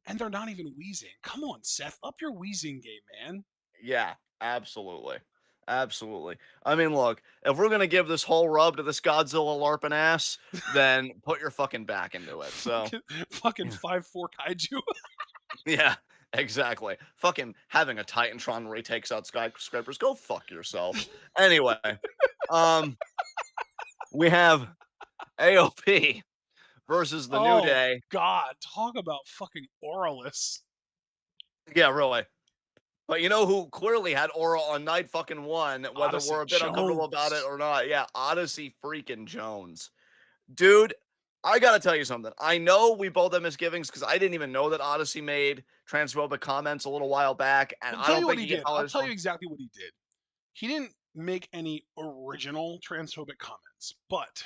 and they're not even wheezing? Come on, Seth, up your wheezing game, man. Yeah, absolutely. Absolutely. I mean, look, if we're gonna give this whole rub to this Godzilla LARPing ass, then put your fucking back into it. So, Fucking yeah, 5'4" kaiju. yeah, exactly. Fucking having a Titantron where he takes out skyscrapers. Go fuck yourself. Anyway, um, we have AOP versus the New Oh Day. God, talk about fucking Auralus. Yeah, really. But you know who clearly had aura on night fucking one, whether Odyssey we're a bit uncomfortable about it Jones. or not. Yeah, Odyssey freaking Jones. Dude, I gotta tell you something. I know we both have misgivings because I didn't even know that Odyssey made transphobic comments a little while back, and I'll I tell don't you what think he he can did. tell I'll us. tell you exactly what he did. He didn't make any original transphobic comments, but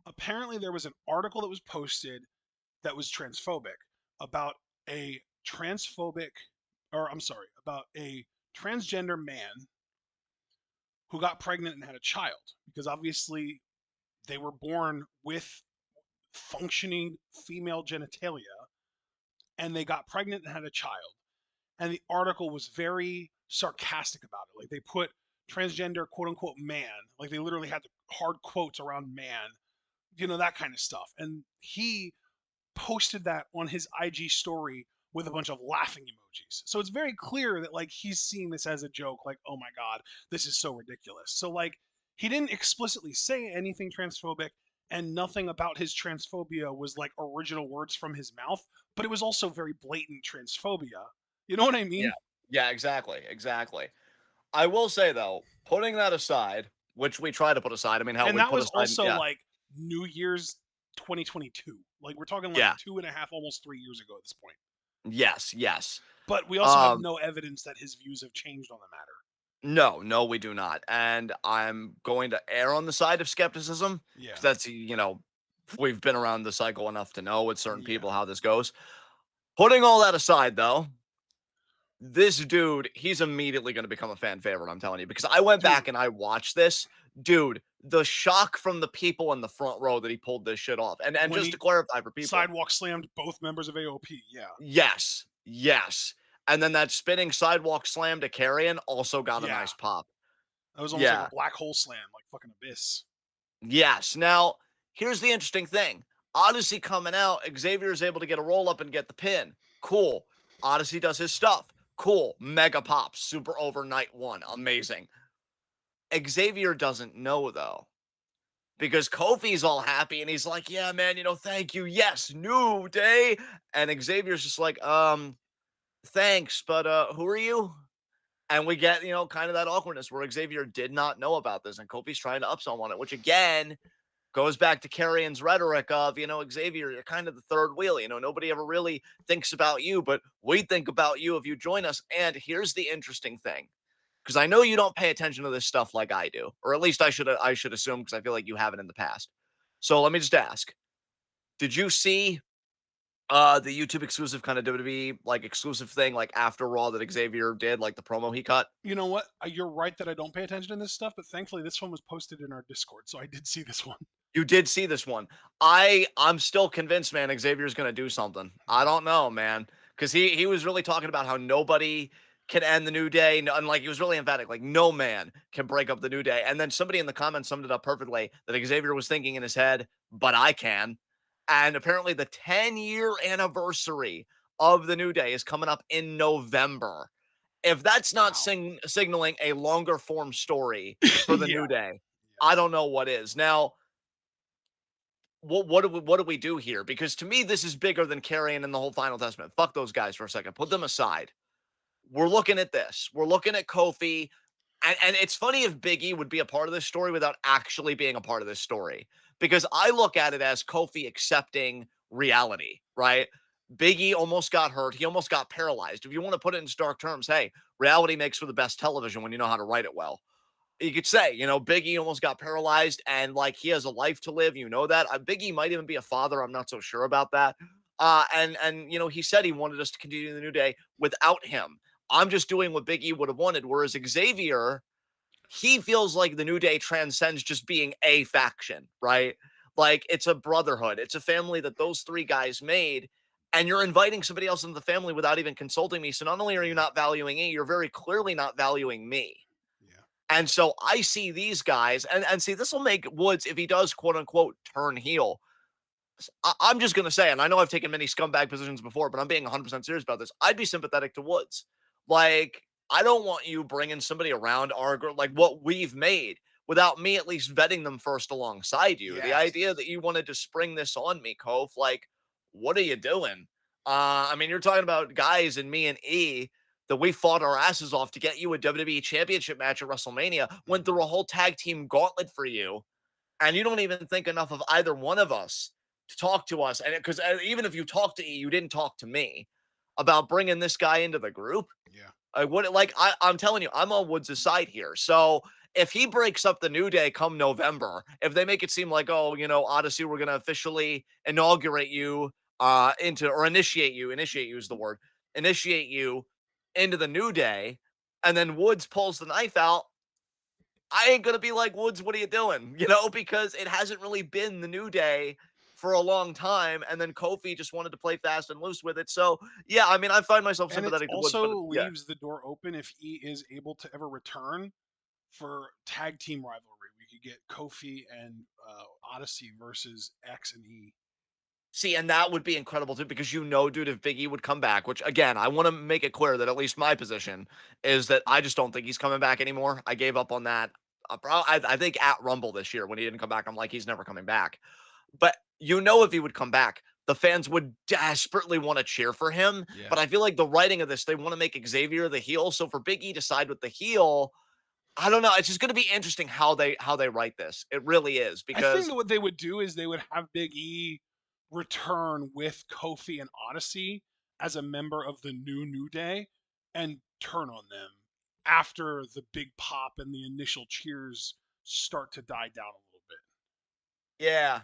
apparently there was an article that was posted that was transphobic about a transphobic, or I'm sorry, about a transgender man who got pregnant and had a child because obviously they were born with functioning female genitalia and they got pregnant and had a child. And the article was very sarcastic about it. Like they put transgender quote unquote man, like they literally had the hard quotes around man, that kind of stuff. And he posted that on his IG story with a bunch of laughing emojis. So it's very clear that like he's seeing this as a joke, like, oh my God, this is so ridiculous. So like he didn't explicitly say anything transphobic and nothing about his transphobia was like original words from his mouth, but it was also very blatant transphobia. You know what I Yeah. mean? Yeah, exactly. Exactly. I will say though, putting that aside, which we try to put aside, I mean, hell, And we that put was aside, also yeah, like New Year's 2022. Like we're talking like yeah, 2.5, almost 3 years ago at this point. yes, yes. But we also have Um, no evidence that his views have changed on the matter. no, no, we do not. And I'm going to err on the side of skepticism because Yeah. that's, we've been around the cycle enough to know with certain Yeah. people how this goes. Putting all that aside, though, this dude, he's immediately going to become a fan favorite. I'm telling you, because I went back Dude, and I watched this. Dude, the shock from the people in the front row that he pulled this shit off. And when just to he clarify for people, sidewalk slammed both members of AOP. Yeah. yes, yes. And then that spinning sidewalk slam to Carrion also got a Yeah. nice pop. That was almost like a Yeah. black hole slam, like fucking Abyss. Yes. Now, here's the interesting thing. Odyssey coming out, Xavier is able to get a roll up and get the pin. Cool. Odyssey does his stuff. Cool. Mega pop. Super overnight one. Amazing. Xavier doesn't know though. Because Kofi's all happy and he's like, yeah, man, thank you. Yes, new day. And Xavier's just like, thanks, but who are you? And we get, kind of that awkwardness where Xavier did not know about this and Kofi's trying to upsell on it, which again goes back to Carrion's rhetoric of, Xavier, you're kind of the third wheel. Nobody ever really thinks about you, but we think about you if you join us. And here's the interesting thing, because I know you don't pay attention to this stuff like I do, or at least I should assume because I feel like you haven't in the past. So let me just ask, did you see the YouTube exclusive kind of WWE like exclusive thing like after Raw that Xavier did, like the promo he cut? You know what? You're right that I don't pay attention to this stuff, but thankfully this one was posted in our Discord, so I did see this one. You did see this one. I'm still convinced, man, Xavier's gonna do something. I Yeah. don't know, man. Cause he was really talking about how nobody can end the new day. And like he was really emphatic, like no man can break up the new day. And then somebody in the comments summed it up perfectly that Xavier was thinking in his head, but I can. And apparently the 10-year anniversary of the new day is coming up in November. If that's not Wow. signaling a longer form story for the Yeah. new day, Yeah. I don't know what is. Now, what do we do here? Because to me, this is bigger than Carrion and the whole Final Testament. Fuck those guys for a second. Put them aside. We're looking at this. We're looking at Kofi. And it's funny if Big E would be a part of this story without actually being a part of this story. Because I look at it as Kofi accepting reality, right? Big E almost got hurt. He almost got paralyzed. If you want to put it in stark terms, hey, reality makes for the best television when you know how to write it well. You could say, Biggie almost got paralyzed and like he has a life to live. You know that. Biggie might even be a father. I'm not so sure about that. And he said he wanted us to continue the new day without him. I'm just doing what Biggie would have wanted. Whereas Xavier, he feels like the new day transcends just being a faction, right? Like it's a brotherhood. It's a family that those three guys made. And you're inviting somebody else into the family without even consulting me. So not only are you Yeah. not valuing me, you're very clearly not valuing me. Yeah. And so I see these guys, and see, this will make Woods, if he does quote unquote turn heel. I'm just gonna say, and I know I've taken many scumbag positions before, but I'm being 100% serious about this. I'd be sympathetic to Woods. Like, I don't want you bringing somebody around our like what we've made without me at least vetting them first alongside you. The Yes. idea that you wanted to spring this on me, Kof, like, what are you doing? I mean, you're talking about guys and me and E that we fought our asses off to get you a WWE championship match at WrestleMania, went through Hmm. a whole tag team gauntlet for you, and you don't even think enough of either one of us to talk to us. And because even if you talk to E, you didn't talk to me about bringing this guy into the group. Yeah. I would like I'm telling you, I'm on Woods' side here. So if he breaks up the New Day come November, if they make it seem like, oh, Odyssey, we're gonna officially inaugurate you into or initiate you is the word, initiate you into the New Day, and then Woods pulls the knife out, I ain't gonna be like, Woods, what are you doing? Because it hasn't really been the New Day for a long time, and then Kofi just wanted to play fast and loose with it. So yeah, I mean, I find myself And it sympathetic to Woods, but also yeah. leaves the door open if E is able to ever return for tag team rivalry. We could get Kofi and Odyssey versus X and E. See, and that would be incredible too, because dude, if Big E would come back, which again, I want to make it clear that at least my position is that I just don't think he's coming back anymore. I gave up on that. I think at Rumble this year when he didn't come back, I'm like, he's never coming back. But if he would come back, the fans would desperately want to cheer for him. Yeah. But I feel like the writing of this, they want to make Xavier the heel. So for Big E to side with the heel, I don't know. It's just going to be interesting how they write this. It really is I think because that what they would do is they would have Big E return with Kofi and Odyssey as a member of the New Day and turn on them after the big pop and the initial cheers start to die down a little bit. yeah,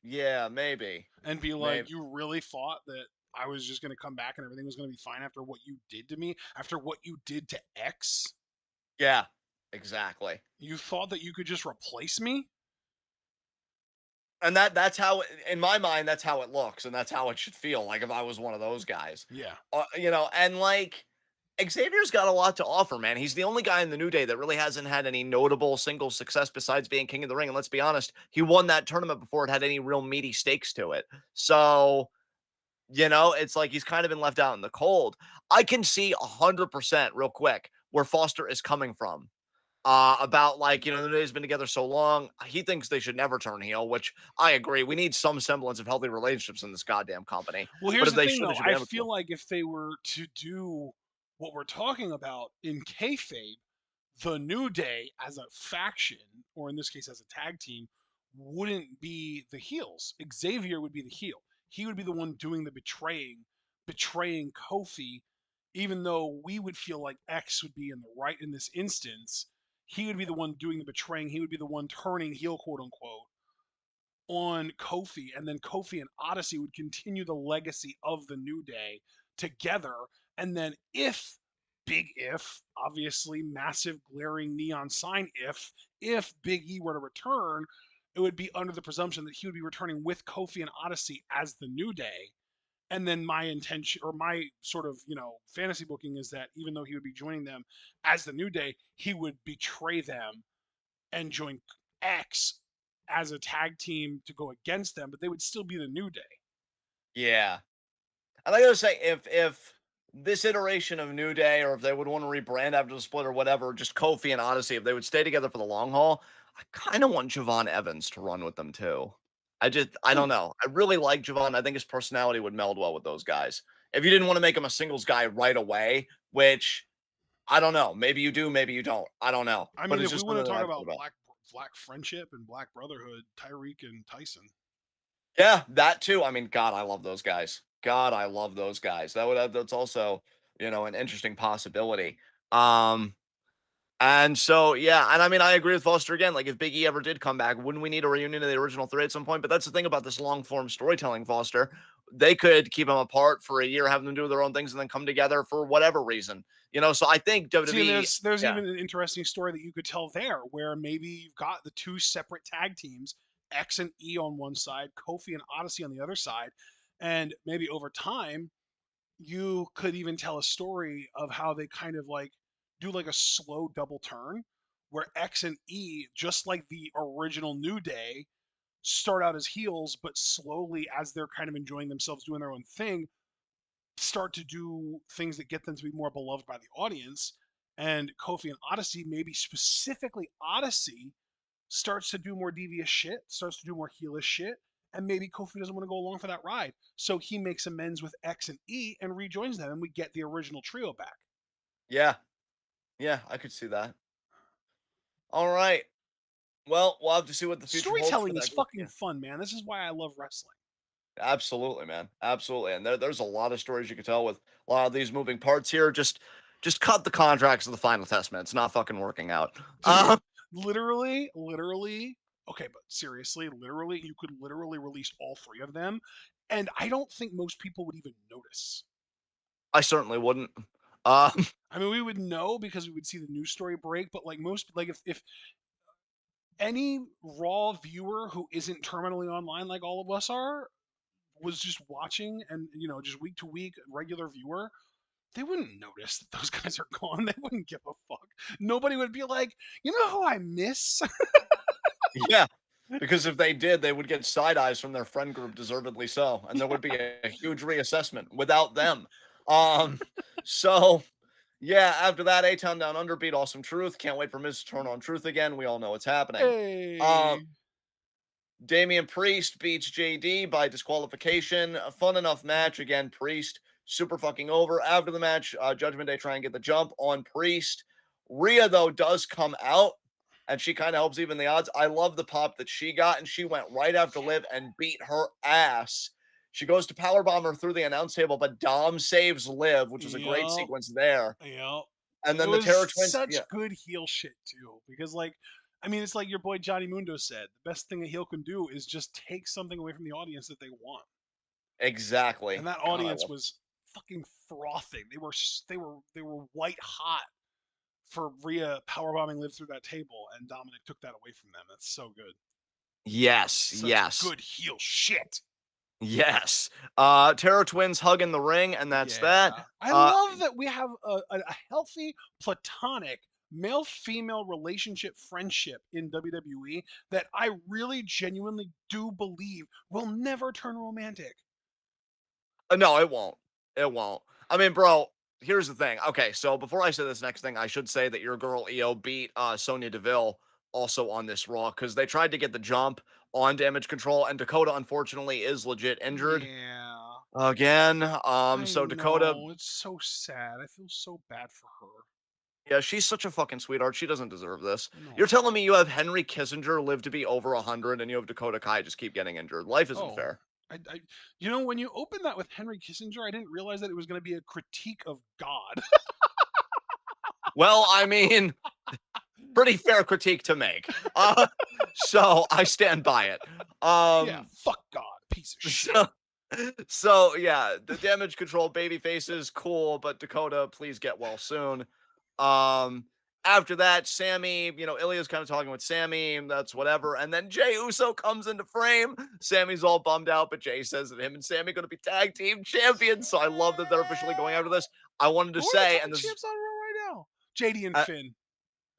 yeah, maybe, And be maybe, like, you really thought that I was just going to come back and everything was going to be fine after what you did to me, after what you did to X? yeah, exactly. You thought that you could just replace me? And that's how, in my mind, that's how it looks, and that's how it should feel. Like if I was one of those guys, Yeah. and like Xavier's got a lot to offer, man. He's the only guy in the New Day that really hasn't had any notable single success besides being King of the Ring. And let's be honest, he won that tournament before it had any real meaty stakes to it. So, it's like he's kind of been left out in the cold. I can see 100% real quick where Foster is coming from. About like, the New Day's been together so long. He thinks they should never turn heel, which I agree. We need some semblance of healthy relationships in this goddamn company. Well, But here's if the they thing, should, they though. should be I able feel to. like if they were to do what we're talking about in kayfabe, the New Day as a faction, or in this case as a tag team, wouldn't be the heels. Xavier would be the heel. He would be the one doing the betraying Kofi, even though we would feel like X would be in the right in this instance. He would be the one doing the betraying. He would be the one turning heel, quote unquote. on Kofi, and then Kofi and Odyssey would continue the legacy of the New Day together. And then big if, obviously massive glaring neon sign if Big E were to return, it would be under the presumption that he would be returning with Kofi and Odyssey as the New Day. And then my intention, or my sort of, fantasy booking, is that even though he would be joining them as the New Day, he would betray them and join X as a tag team to go against them, but they would still be the New Day. Yeah. And I gotta say, if this iteration of New Day, or if they would want to rebrand after the split or whatever, just Kofi and Odyssey, if they would stay together for the long haul, I kind of want Javon Evans to run with them too. I don't Ooh, know. I really like Javon. I think his personality would meld well with those guys. If you didn't want to make him a singles guy right away, which I don't know, maybe you do, maybe you don't. I don't know, I but mean, it's if we just want to something that talk I've thought about about. black friendship and black brotherhood, Tyreek and Tyson. Yeah, that too. I mean, God, I love those guys. God, I love those guys. That's also, an interesting possibility. Um, and so yeah, and I mean, I agree with Foster again. Like, if Big E ever did come back, wouldn't we need a reunion of the original three at some point? But that's the thing about this long form storytelling, Foster. They could keep them apart for a year, have them do their own things, and then come together for whatever reason. So I think See, and WWE, there's yeah, even an interesting story that you could tell there, where maybe you've got the two separate tag teams, X and E on one side, Kofi and Odyssey on the other side, and maybe over time you could even tell a story of how they kind of like do like a slow double turn, where X and E, just like the original New Day, start out as heels, but slowly, as they're kind of enjoying themselves doing their own thing, start to do things that get them to be more beloved by the audience. And Kofi and Odyssey, maybe specifically Odyssey, starts to do more devious shit, starts to do more heelish shit, and maybe Kofi doesn't want to go along for that ride. So he makes amends with X and E and rejoins them, and we get the original trio back. yeah, yeah, I could see that. All right. Well, we'll have to see what the future holds for Storytelling is that group. fucking fun, man. This is why I love wrestling. Absolutely, man. Absolutely. And there's a lot of stories you could tell with a lot of these moving parts here. Just cut the contracts of the final testament. It's not fucking working out. Dude, literally. Okay, but seriously, literally, you could literally release all three of them, and I don't think most people would even notice. I certainly wouldn't. Uh I mean, we would know because we would see the news story break, but like most, like if any raw viewer who isn't terminally online like all of us are was just watching and just week to week regular viewer, they wouldn't notice that those guys are gone. They wouldn't give a fuck. Nobody would be like, you know who I miss? yeah. Because if they did, they would get side eyes from their friend group, deservedly so, and there would be a huge reassessment without them. Um, so yeah, after that, A Town Down Under beat Awesome Truth. Can't wait for Miz to turn on Truth again. We all know what's happening. Um, Hey. Damian Priest beats JD by disqualification. A fun enough match. Again, Priest super fucking over. After the match, Judgment Day try and get the jump on Priest. Rhea, though, does come out and she kind of helps even the odds. I love the pop that she got, and she went right after Liv and beat her ass. She goes to powerbomb her through the announce table, but Dom saves Liv, which was a great Yep. sequence there. Yep. And It then the Terror was Twins, such yeah, good heel shit too, because like, I mean, it's like your boy Johnny Mundo said, the best thing a heel can do is just take something away from the audience that they want, and exactly. that God, I audience love. was fucking frothing. They were white hot for Rhea powerbombing Liv through that table, and Dominic took that away from them. That's so good. Yes, Such yes. good heel shit. Yes. Terror Twins hug in the ring, and that's that. Yeah. I Uh, love that we have a healthy, platonic, male female relationship friendship in WWE that I really genuinely do believe will never turn romantic. no, it won't. It won't. I mean, bro, here's the thing. Okay, so before I say this next thing, I should say that your girl EO beat Sonya Deville also on this Raw because they tried to get the jump on Damage Control, and Dakota unfortunately is legit injured Yeah. again. I So Dakota, know. It's so sad. I feel so bad for her. yeah, she's such a fucking sweetheart. She doesn't deserve this. You're No. telling me you have Henry Kissinger live to be over 100, and you have Dakota Kai just keep getting injured. Life isn't Oh. fair. When you open that with Henry Kissinger, I didn't realize that it was going to be a critique of God. Well, I mean, Pretty fair critique to make. So I stand by it. Yeah, fuck God, piece of shit. So, so yeah, the damage control baby faces cool, but Dakota, please get well soon. Um, After that, Sammy, Ilya's kind of talking with Sammy, and that's whatever. And then Jey Uso comes into frame. Sammy's all bummed out, but Jey says that him and Sammy going to be tag team champions. So I love that they're officially going after this. I wanted to Who are the say, tag and this is champs on Raw right now? JD and uh, Finn.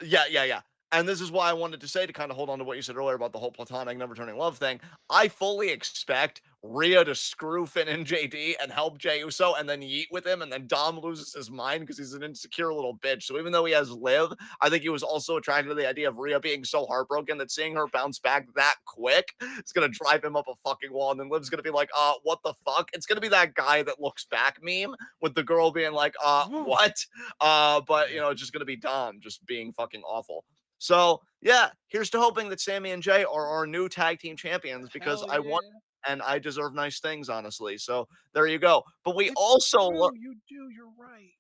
yeah, yeah, yeah. And this is why I wanted to say, to kind of hold on to what you said earlier about the whole platonic never turning love thing. I fully expect Rhea to screw Finn and JD and help Jey Uso and then yeet with him, and then Dom loses his mind because he's an insecure little bitch. So even though he has Liv, I think he was also attracted to the idea of Rhea being so heartbroken that seeing her bounce back that quick is gonna drive him up a fucking wall. And then Liv's gonna be like, what the fuck? It's gonna be that guy that looks back meme with the girl being like, Woo. what? But Yeah. it's just gonna be Dom just being fucking awful. So yeah, here's to hoping that Sammy and Jay are our new tag team champions, because Hell I want yeah. and I deserve nice things, honestly. So there you go. It's true, you do, you're right.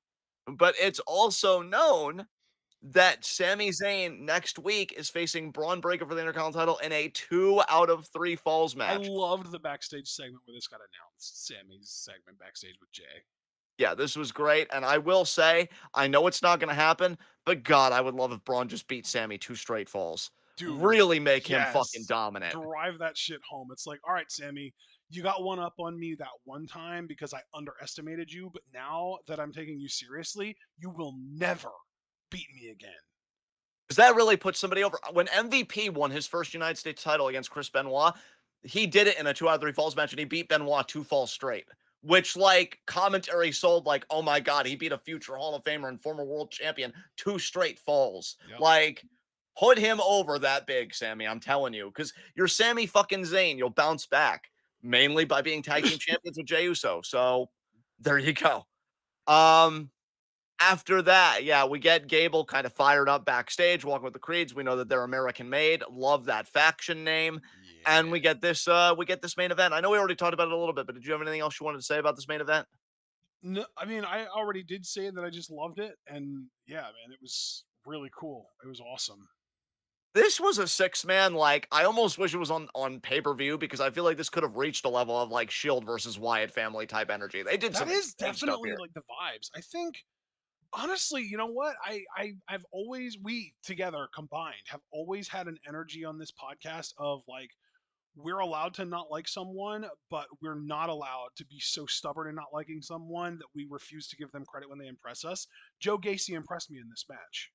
But it's also known that Sami Zayn next week is facing Braun Breaker for the Intercontinental title in a 2 out of 3 falls I match. loved the backstage segment where this got announced. Sammy's segment backstage with Jay. Yeah, this was great, and I will say, I know it's not gonna happen, but God, I would love if Braun just beat Sammy 2 straight falls. Dude, Really make him fucking yes. dominant. Drive that shit home. It's like, all right, Sammy, you got one up on me that one time because I underestimated you, but now that I'm taking you seriously, you will never beat me again. 'Cause that really puts somebody over. When MVP won his first United States title against Chris Benoit, he did it in a 2 out of 3 falls match, and he beat Benoit 2 falls straight, which, like, commentary sold like, "Oh my god, he beat a future Hall of Famer and former world champion 2 straight falls." Yep. Like, put him over that big, Sammy, I'm telling you, because 'cause you're Sammy fucking Zayn, you'll bounce back, mainly by being tag team champions with Jey Uso, so there you go. Um After that, yeah, we get Gable kind of fired up backstage, walking with the Creeds. We know that they're American made. Love that faction name. And Yeah. we get this main event. I know we already talked about it a little bit, but did you have anything else you wanted to say about this main event? No, I mean, I already did say that I just loved it, and yeah, man, it was really cool. It was awesome. This was a six-man, like, I almost wish it was on pay-per-view, because I feel like this could have reached a level of like Shield versus Wyatt family type energy. They did That some is insane stuff definitely here. like the vibes. I think honestly, you know what? I've always we together combined have always had an energy on this podcast of like we're allowed to not like someone, but we're not allowed to be so stubborn in not liking someone that we refuse to give them credit when they impress us. Joe Gacy impressed me in this match.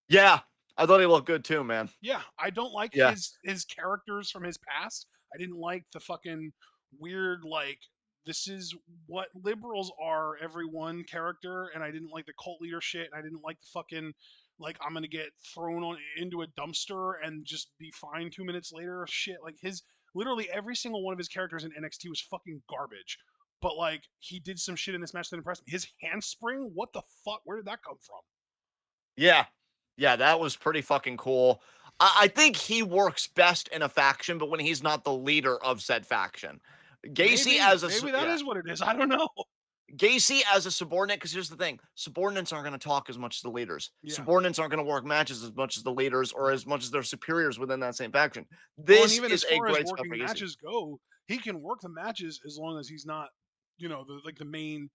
Yeah, I thought he looked good too, man. Yeah, I don't like Yeah. his characters from his past. I didn't like the fucking weird like this is what liberals are everyone character, and I didn't like the cult leader shit, and I didn't like the fucking like I'm gonna get thrown on into a dumpster and just be fine 2 minutes later shit. Like his literally every single one of his characters in NXT was fucking garbage. But like he did some shit in this match that impressed me. His handspring, what the fuck? Where did that come from? Yeah. Yeah, that was pretty fucking cool. I think he works best in a faction, but when he's not the leader of said faction. Gacy Maybe, as a maybe that yeah, is what it is. I don't know. Gacy as a subordinate, because here's the thing: subordinates aren't going to talk as much as the leaders. Yeah. Subordinates aren't going to work matches as much as the leaders, or Yep. as much as their superiors within that same faction. Well, and This even as is a far as great spot working for Gacy. matches go, he can work the matches as long as he's not, the like the main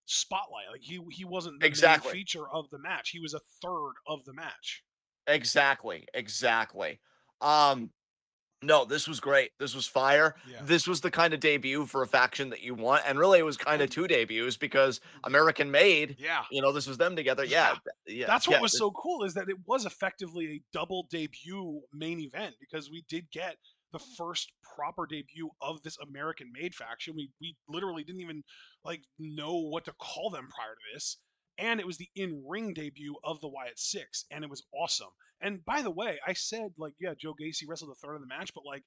spotlight. Like he wasn't the main Exactly. feature of the match. He was a third of the match. Exactly. Exactly. Um, No, this was great. This was fire. Yeah. This was the kind of debut for a faction that you want, and really, it was kind of And two debuts, because American Made, yeah. this was them together. Yeah, Yeah. yeah, That's what yeah. was so cool is that it was effectively a double debut main event because we did get the first proper debut of this American made faction. We literally didn't even like know what to call them prior to this. And it was the in-ring debut of the Wyatt Six, and it was awesome. And by the way, I said like, yeah, Joe Gacy wrestled a third of the match, but like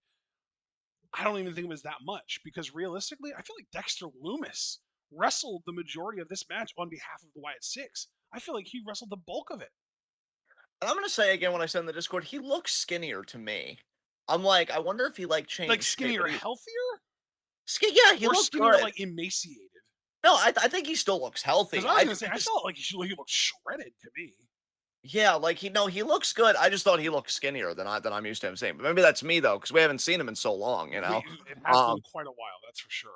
I don't even think it was that much because realistically, I feel like Dexter Loomis wrestled the majority of this match on behalf of the Wyatt Six. I feel like he wrestled the bulk of it. And I'm gonna say again what I said in the Discord. He looks skinnier to me. I'm like, I wonder if he like Like changed shape, skinnier, but he healthier, yeah, he or looked skinnier good. like emaciated. No, I think he still looks Because healthy. I was I gonna say I just felt like he looked shredded to me. Yeah, like he looks good. I just thought he looked skinnier than I'm used to him seeing. But maybe that's me though, because we haven't seen him in so long, you know. It has been Um, quite a while, that's for sure.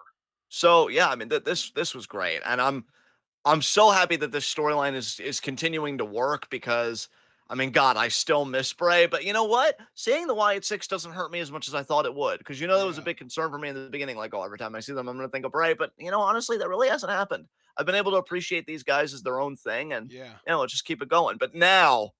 so yeah, I mean this was great, and I'm so happy that this storyline is continuing to work because I mean, God, I still miss Bray, but you know what? Seeing the Wyatt Six doesn't hurt me as much as I thought it would, because you know that was a Yeah, big concern for me in the beginning. Like, oh, every time I see them, I'm going to think of Bray, but you know, honestly, that really hasn't happened. I've been able to appreciate these guys as their own thing, and yeah. you know, let's just keep it going. But now,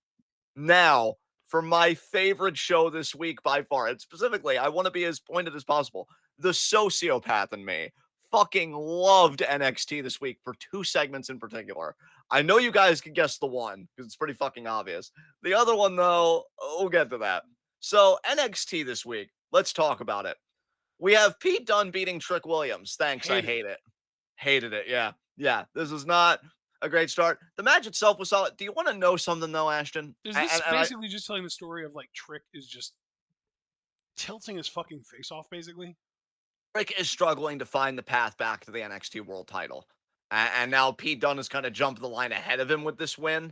for my favorite show this week by far, and specifically, I want to be as pointed as possible. The sociopath in me fucking loved NXT this week for two segments in particular. I know you guys can guess the one because it's pretty fucking obvious. The other one, though, we'll get to that. So, NXT this week, let's talk about it. We have Pete Dunne beating Trick Williams. Thanks, I Hated it. hate it. Hated it. Yeah. Yeah. This was not a great start. The match itself was solid. Do you want to know something though, Ashton? Is And, this and I basically just telling the story of like Trick is just tilting his fucking face off, basically? Rick is struggling to find the path back to the NXT World Title, and now Pete Dunne has kind of jumped the line ahead of him with this win.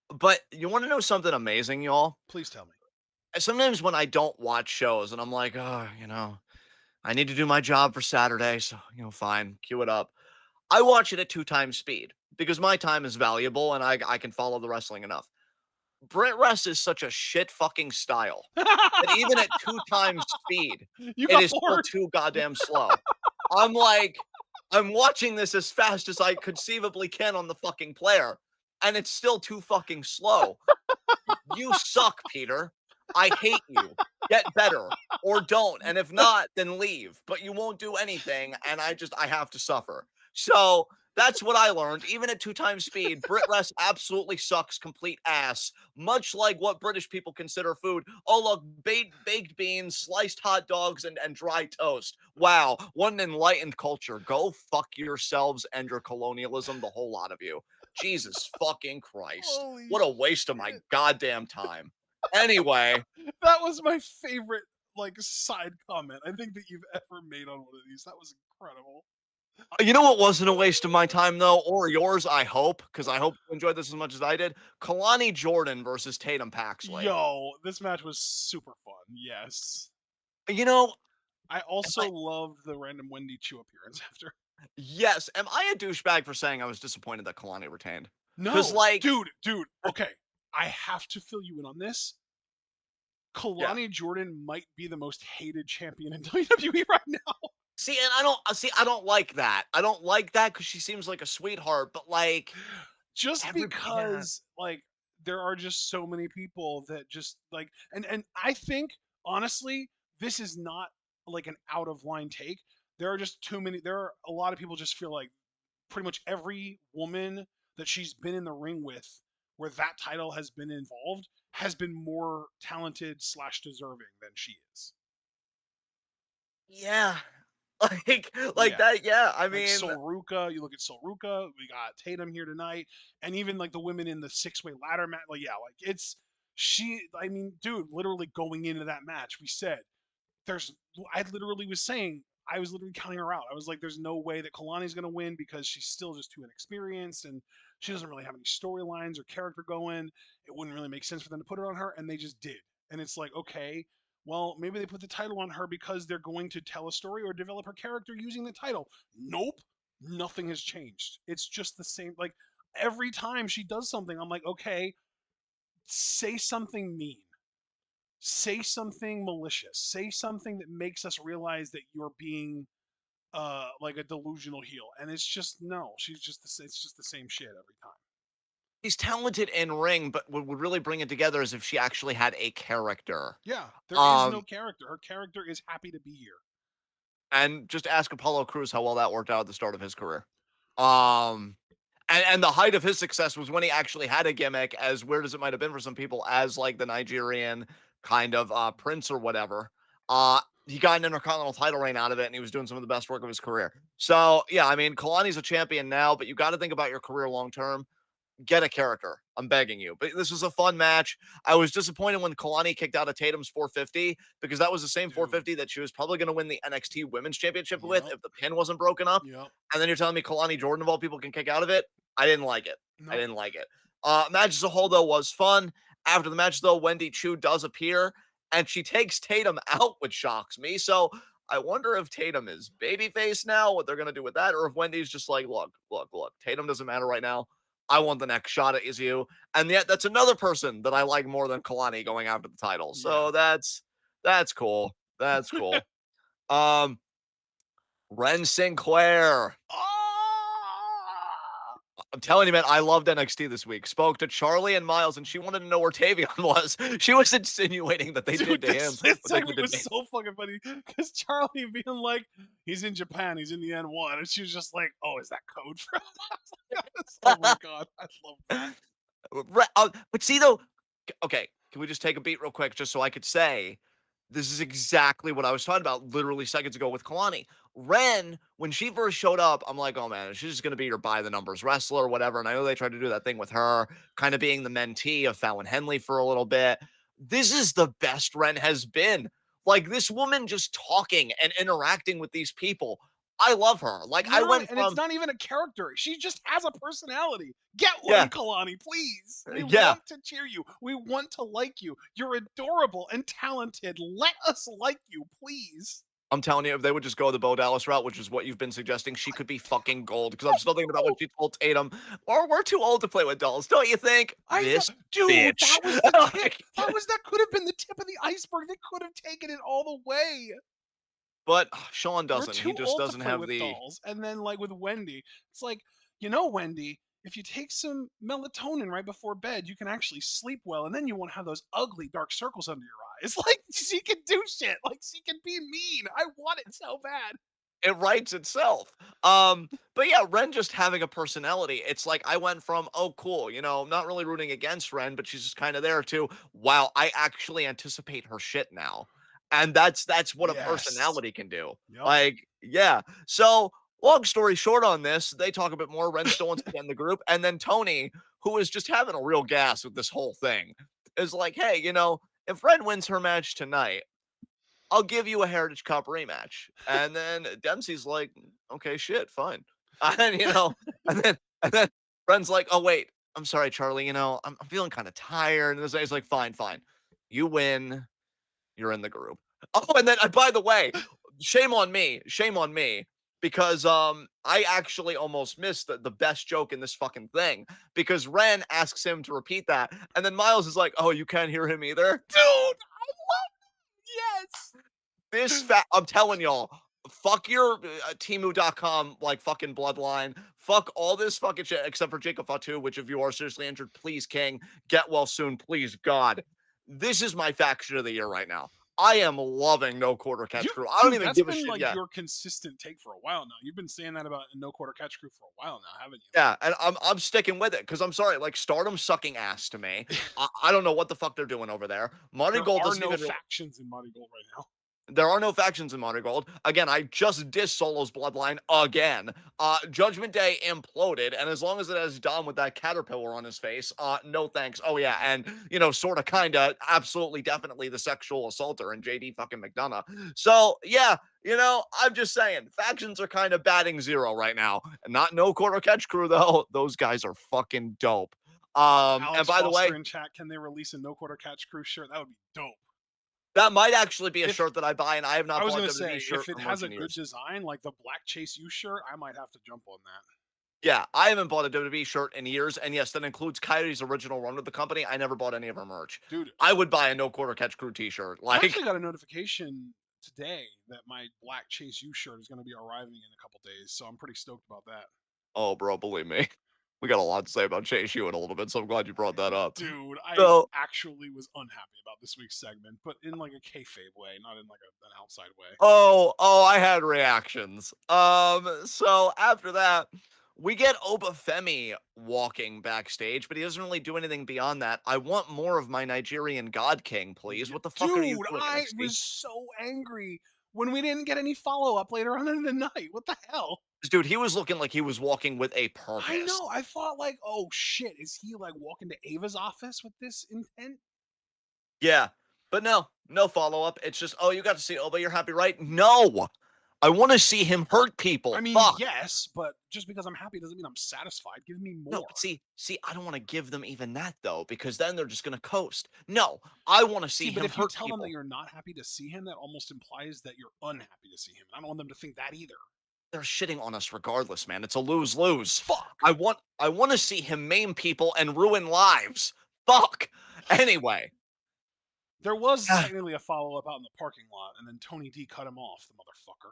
But you want to know something amazing, y'all? Please tell me. Sometimes when I don't watch shows and I'm like, oh, you know, I need to do my job for Saturday, so you know, fine, cue it up. I watch it at 2 times speed because my time is valuable and I can follow the wrestling enough. Brent Rest is such a shit fucking style that even at 2 times speed, You it got is still bored? too goddamn slow. I'm like, I'm watching this as fast as I conceivably can on the fucking player, and it's still too fucking slow. You suck, Peter. I hate you. Get better or don't. And if not, then leave. But you won't do anything. And I have to suffer. So that's what I learned. Even at 2 times speed, Brit Rest absolutely sucks complete ass, much like what British people consider food. Oh, look, baked beans, sliced hot dogs, and dry toast. Wow, what an enlightened culture. Go fuck yourselves and your colonialism, the whole lot of you. Jesus fucking Christ. Holy What a waste of my shit. goddamn time. Anyway, That was my favorite like side comment I think that you've ever made on one of these. That was incredible. you know what wasn't a waste of my time though, or yours, I hope, because I hope you enjoyed this as much as I did. Kalani Jordan versus Tatum Paxley. Yo, this match was super fun. Yes. You know, I am also I, loved the random Wendy Chu appearance after. yes, am I a douchebag for saying I was disappointed that Kalani retained? Because No, like, dude. Okay, I have to fill you in on this. yeah. Kalani Jordan might be the most hated champion in WWE right now. See, and I don't like that. I don't like that because she seems like a sweetheart, but like Just yeah. because like there are just so many people that just like and I think honestly this is not like an out of line take. There are just too many there are a lot of people just feel like pretty much every woman that she's been in the ring with where that title has been involved has been more talented slash deserving than she is. Yeah. Like Yeah. that, yeah. I Like mean, Solruka, you look at Solruka, we got Tatum here tonight, and even like the women in the six-way ladder match. Like, yeah, like it's she. I mean, dude, literally going into that match, we said there's I literally was saying I was literally counting her out. I was like, there's no way that Kalani's gonna win because she's still just too inexperienced and she doesn't really have any storylines or character going. It wouldn't really make sense for them to put it on her, and they just did. And it's like, okay, well, maybe they put the title on her because they're going to tell a story or develop her character using the title. Nope, nothing has changed. It's just the same. Like every time she does something, I'm like, okay, say something mean, say something malicious, say something that makes us realize that you're being like a delusional heel. And it's just no, she's just it's just the same shit every time. she's talented in ring, but what would really bring it together is if she actually had a character. Yeah, there is no Um, character. Her character is happy to be here. and just ask Apollo Crews how well that worked out at the start of his career. Um, and the height of his success was when he actually had a gimmick, as weird as it might have been for some people, as like the Nigerian kind of prince or whatever. He got an intercontinental title reign out of it, and he was doing some of the best work of his career. So yeah, I mean, Kalani's a champion now, but you got to think about your career long term. Get a character. I'm begging you. But this was a fun match. I was disappointed when Kalani kicked out of Tatum's 450 because that was the same Dude. 450 that she was probably going to win the NXT Women's Championship with Yep. if the pin wasn't broken up. Yep. And then you're telling me Kalani Jordan of all people can kick out of it? I didn't like it. I Nope. didn't like it. Match as a whole, though, was fun. After the match, though, Wendy Chu does appear, and she takes Tatum out, which shocks me. So I wonder if Tatum is babyface now, what they're going to do with that, or if Wendy's just like, look, look, look, Tatum doesn't matter right now. I want the next shot at Izzy. And yet that's another person that I like more than Kalani going after the title. Yeah. So that's cool. That's cool. Um Ren Sinclair. Ah! I'm telling you, man, I loved NXT this week. Spoke to Charlie and Miles, and she wanted to know where Tavion was. She was insinuating that they Dude, did to him this what they segment did to was me. so fucking funny because Charlie being like, he's in Japan, he's in the N1, and she was just like, oh, is that code for oh my god, I love that. But see, though, okay, can we just take a beat real quick just so I could say this is exactly what I was talking about literally seconds ago with Kalani. Ren, when she first showed up, I'm like, oh man, she's just going to be your by the numbers wrestler or whatever. And I know they tried to do that thing with her, kind of being the mentee of Fallon Henley for a little bit. This is the best Ren has been. Like this woman just talking and interacting with these people. I love her. Like I Literally, went and it's from, not even a character. She just has a personality. Get yeah, one, Kalani, please. We yeah, want to cheer you. We want to like you. You're adorable and talented. Let us like you, please. I'm telling you, if they would just go the Bo Dallas route, which is what you've been suggesting, she could be fucking gold. Because I'm still thinking about what she told Tatum. Or we're too old to play with dolls, don't you think? I know, This dude. bitch. That was the tip. Like, That could have been the tip of the iceberg. They could have taken it all the way. but Sean We're doesn't. He too just old to doesn't play have with the. dolls. And then like with Wendy, it's like, Wendy, if you take some melatonin right before bed, you can actually sleep well, and then you won't have those ugly dark circles under your eyes. Like she can do shit. Like she can be mean. I want it so bad. It writes itself. But yeah, Ren just having a personality. It's like I went from, oh, cool, not really rooting against Ren, but she's just kind of there to, wow, I actually anticipate her shit now. And that's what a Yes. personality can do. Yep. Like, yeah. So long story short on this, they talk a bit more. Ren still wants to get in the group. And then Tony, who is just having a real gas with this whole thing, is like, hey, if Ren wins her match tonight, I'll give you a Heritage Cup rematch. And then Dempsey's like, okay, shit, fine. And and then Bren's like, oh wait, I'm sorry, Charlie. I'm feeling kind of tired. And this guy's like, fine, fine. You win. You're in the group. Oh, and then by the way, shame on me, because I actually almost missed the best joke in this fucking thing because Ren asks him to repeat that, and then Miles is like, oh, you can't hear him either, dude. Yes. I'm telling y'all, fuck your Timu.com like fucking bloodline. Fuck all this fucking shit except for Jacob Fatu, which if you are seriously injured, please, King, get well soon, please, God. This is my faction of the year right now. I am loving No Quarter Catch You Crew. I don't dude, even that's give a been shit like yet. your consistent take for a while now. You've been saying that about No Quarter Catch Crew for a while now, haven't Yeah, and I'm sticking with it because I'm sorry, like Stardom sucking ass to me. you? I don't know what the fuck they're doing over there. Monty There Gold are doesn't no even. factions in Monty Gold right now. There are no factions in Monty Gold. Again, I just dissed Solo's bloodline again. Judgment Day imploded, and as long as it has Dom with that caterpillar on his face, no thanks. Oh yeah, and sort of, kinda, absolutely, definitely the sexual assaulter and JD fucking McDonough. So yeah, I'm just saying factions are kind of batting zero right now. Not No Quarter Catch Crew though. Those guys are fucking dope. And Alex by the Foster way, in chat, can they release a No Quarter Catch Crew shirt? That would be dope. that might actually be a If shirt that I buy, and I have I not was bought a gonna WWE say, shirt if it or has merch a in good years. design like the Black Chase U shirt, I might have to jump on that. Yeah, I haven't bought a WWE shirt in years, and yes, that includes Kyrie's original run with the company. I never bought any of her merch. Dude, I would buy a No Quarter Catch Crew T-shirt. I actually Like, got a notification today that my Black Chase U shirt is going to be arriving in a couple days, so I'm pretty stoked about that. oh, bro, believe me, we got a lot to say about Chase U in a little bit, so I'm glad you brought that up. Dude, I So, actually was unhappy about this week's segment, but in like a kayfabe way, not in like an outside way. I had reactions. So after that, we get Obafemi walking backstage, but he doesn't really do anything beyond that. I want more of my Nigerian God King, please. What the fuck are you Dude, doing, I NXT? was so angry when we didn't get any follow up later on in the night. What the hell? Dude, he was looking like he was walking with a I purpose. know. I thought like, oh shit, is he like walking to Ava's office with this intent? Yeah, but no follow up. It's just, oh, you got to see Oba, you're happy, right? No, I want to see him hurt people. I mean, Fuck. yes, but just because I'm happy doesn't mean I'm satisfied. Give me No, more. but see, I don't want to give them even that though, because then they're just gonna coast. No, I want to See, see but him if you hurt tell them that people. you're not happy to see him, that almost implies that you're unhappy to see him. I don't want them to think that either. They're shitting on us regardless, man. It's a lose-lose. Fuck. I want to see him maim people and ruin lives. Fuck. Anyway. There was technically a follow up out in the parking lot, and then Tony D cut him off, the motherfucker.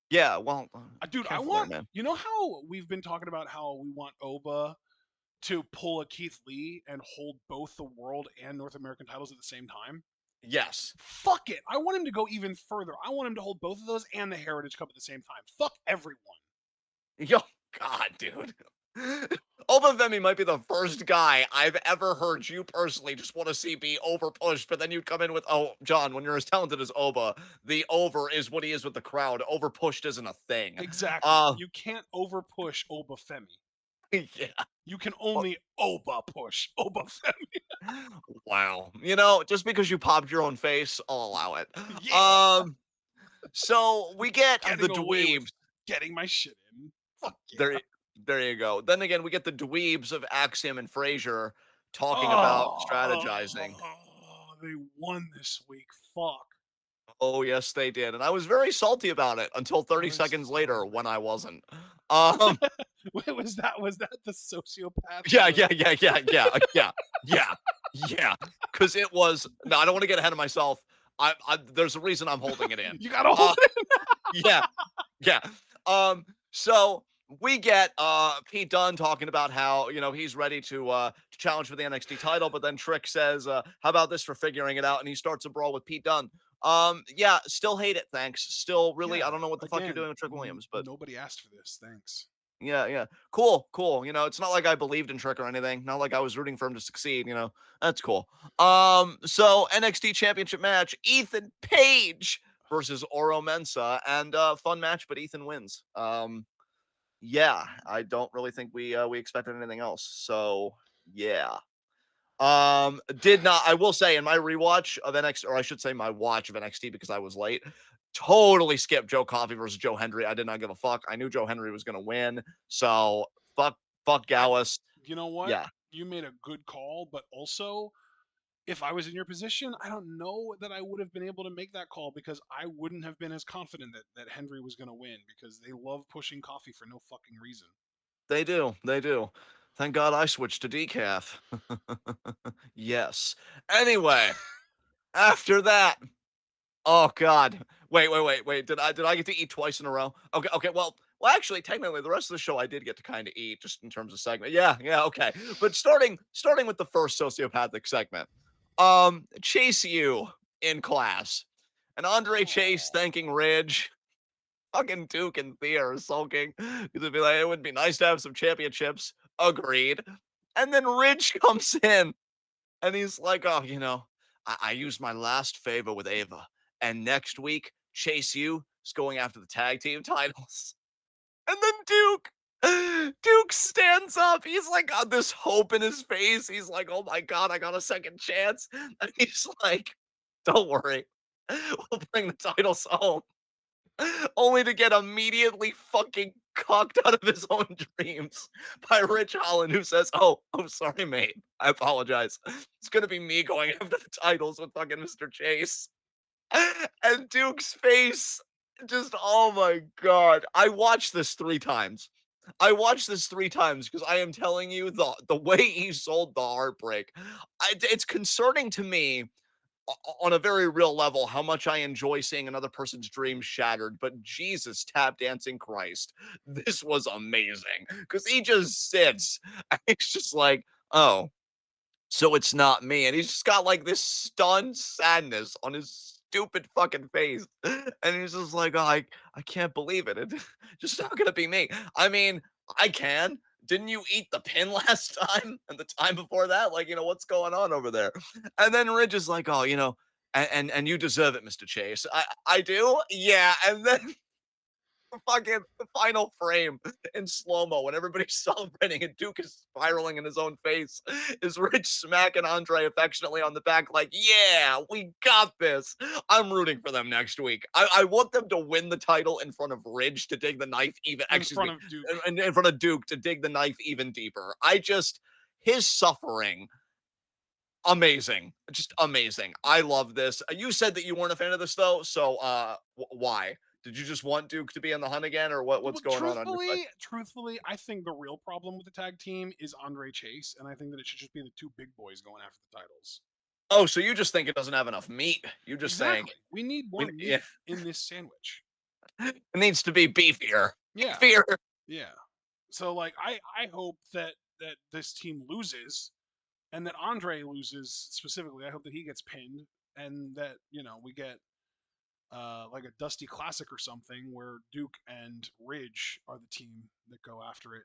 Yeah, well, Dude, I careful there, want. man. You know how we've been talking about how we want Oba to pull a Keith Lee and hold both the world and North American titles at the same time? Yes. Fuck it. I want him to go even further. I want him to hold both of those and the Heritage Cup at the same time. Fuck everyone. Yo, God, dude. Obafemi might be the first guy I've ever heard you personally just want to see be overpushed, but then you'd come in with, oh, John, when you're as talented as Oba, the over is what he is with the crowd. Overpushed isn't a thing. Exactly. Uh, You can't over push Oba Femi. yeah. You can only Oba push Oba Femi. Wow. Just because you popped your own face, I'll allow it. Yeah. Um, so we get the Getting away with dweebs. getting my shit in. Fuck yeah. There, there you go. Then again, we get the dweebs of Axiom and Frazier talking about strategizing. They won this week. Fuck. Oh, yes, they did. And I was very salty about it until I 30 was seconds so later when I wasn't. Um, Wait, was that the sociopath? yeah, yeah, yeah, yeah, yeah, yeah, yeah, yeah. Because it was, no, I don't want to get ahead of myself. There's a reason I'm holding it in. You gotta hold Uh, it. yeah, yeah. So we get Pete Dunne talking about how, he's ready to challenge for the NXT title, but then Trick says, how about this for figuring it out? And he starts a brawl with Pete Dunne. Yeah, still hate it, thanks. Still really, I Yeah. don't know what the fuck you're Again, doing with Trick Williams, but nobody asked for this. Thanks. yeah, yeah. Cool, cool. It's not like I believed in Trick or anything. Not like I was rooting for him to succeed, That's cool. So NXT Championship match, Ethan Page versus Oro Mensa, and fun match, but Ethan wins. Yeah, I don't really think we expected anything else. So yeah. Did not I will say in my rewatch of NXT, or I should say my watch of NXT because I was late, totally skipped Joe Coffey versus Joe Hendry. I did not give a fuck. I knew Joe Hendry was gonna win. So fuck I Gallus. You know what? Yeah. You made a good call, but also if I was in your position, I don't know that I would have been able to make that call because I wouldn't have been as confident that Henry was going to win because they love pushing coffee for no fucking reason. They do. They do. Thank God I switched to decaf. Yes. Anyway, after that, oh God. Wait. Did I get to eat twice in a row? Okay. Well, actually, technically, the rest of the show I did get to kind of eat, just in terms of segment. Yeah. Okay. But starting with the first sociopathic segment, Chase U in class, and Andre Chase Oh. thanking Ridge. Fucking Duke and Thea are sulking because it'd be like it would be nice to have some championships. Agreed. And then Ridge comes in and he's like, "Oh, I used my last favor with Ava, and next week Chase U is going after the tag team titles." And then Duke stands up. He's like got this hope in his face. He's like, "Oh my God, I got a second chance." And he's like, "Don't worry, we'll bring the titles home." Only to get immediately fucking cucked out of his own dreams by Rich Holland, who says, "Oh, I'm sorry, mate. I apologize. It's gonna be me going after the titles with fucking Mr. Chase." And Duke's face, just oh my god. I watched this 3 times. I watched this 3 times because I am telling you the way he sold the heartbreak. It's concerning to me on a very real level how much I enjoy seeing another person's dreams shattered. But Jesus, tap dancing Christ, this was amazing because he just sits and he's just like, oh, so it's not me. And he's just got like this stunned sadness on his stupid fucking face. And he's just like, oh, I can't believe it. It's just not gonna be me. I mean, I can. Didn't you eat the pin last time and the time before that? Like, what's going on over there? And then Ridge is like, oh, and you deserve it, Mr. Chase. I do? Yeah. And then fucking the final frame in slow-mo when everybody's celebrating and Duke is spiraling in his own face is Rich smacking Andre affectionately on the back like, "Yeah, we got this." I'm rooting for them next week. I want them to win the title in front of Ridge to dig the knife even In excuse front me, of Duke. in front of Duke to dig the knife even deeper. I just his suffering amazing. Just amazing. I love this. You said that you weren't a fan of this though, so why? Did you just want Duke to be in the hunt again, or what's Well, going on your side? truthfully, I think the real problem with the tag team is Andre Chase, and I think that it should just be the two big boys going after the titles. Oh, so you just think it doesn't have enough meat? You're just saying Exactly. We need more we yeah, meat in this sandwich. it needs to be beefier. Yeah, Beefier. yeah. So like I hope that this team loses and that Andre loses specifically. I hope that he gets pinned and that, we get like a Dusty Classic or something where Duke and Ridge are the team that go after it.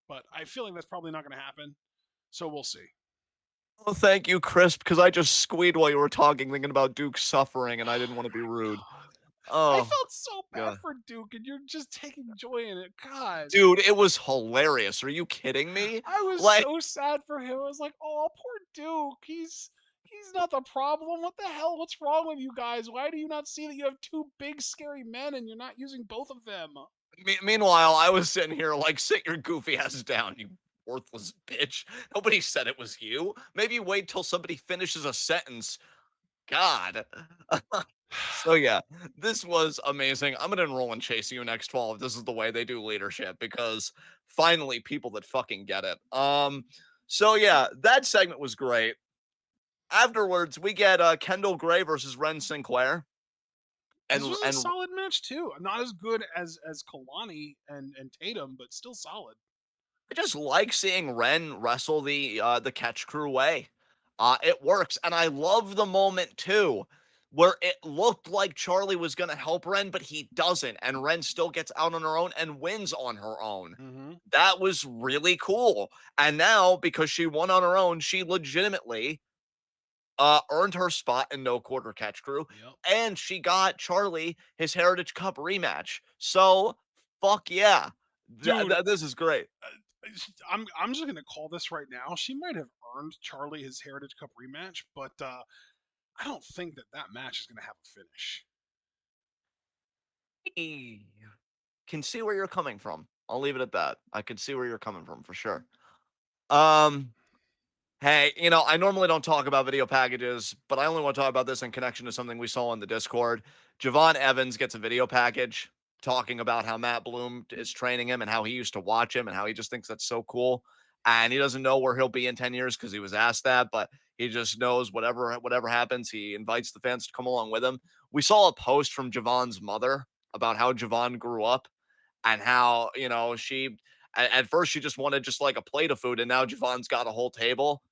But I feel like that's probably not going to happen. So we'll see. Well, thank you, Chris, because I just squeed while you were talking, thinking about Duke suffering, and I Oh didn't want to be my rude. god. I Oh, felt so bad God. for Duke and you're just taking joy in it. God. Dude, it was hilarious. Are you kidding me? I was Like, so sad for him. I was like, "Oh, poor Duke. He's not the problem. What the hell? What's wrong with you guys? Why do you not see that you have two big scary men and you're not using both of them?" meanwhile, I was sitting here like, sit your goofy ass down, you worthless bitch. Nobody said it was you. Maybe wait till somebody finishes a sentence. God. So yeah, this was amazing. I'm gonna enroll in Chase U next fall if this is the way they do leadership because finally people that fucking get it. So yeah, that segment was great. Afterwards, we get Kendall Gray versus Ren Sinclair. This And was a solid match too. Not as good as Kalani and Tatum, but still solid. I just like seeing Ren wrestle the catch crew way. It works, and I love the moment too, where it looked like Charlie was gonna help Ren, but he doesn't, and Ren still gets out on her own and wins on her own. Mm-hmm. That was really cool. And now, because she won on her own, she legitimately earned her spot in No Quarter Catch Crew, Yep. and she got Charlie his Heritage Cup rematch. So fuck yeah, Dude, this is great. I'm just gonna call this right now. She might have earned Charlie his Heritage Cup rematch, but I don't think that that match is gonna have a finish. Can see where you're coming from. I'll leave it at that. I can see where you're coming from for sure. Um, Hey, I normally don't talk about video packages, but I only want to talk about this in connection to something we saw in the Discord. Javon Evans gets a video package talking about how Matt Bloom is training him and how he used to watch him and how he just thinks that's so cool. And he doesn't know where he'll be in 10 years because he was asked that, but he just knows whatever happens, he invites the fans to come along with him. We saw a post from Javon's mother about how Javon grew up and how, she at first she just wanted just like a plate of food, and now Javon's got a whole table.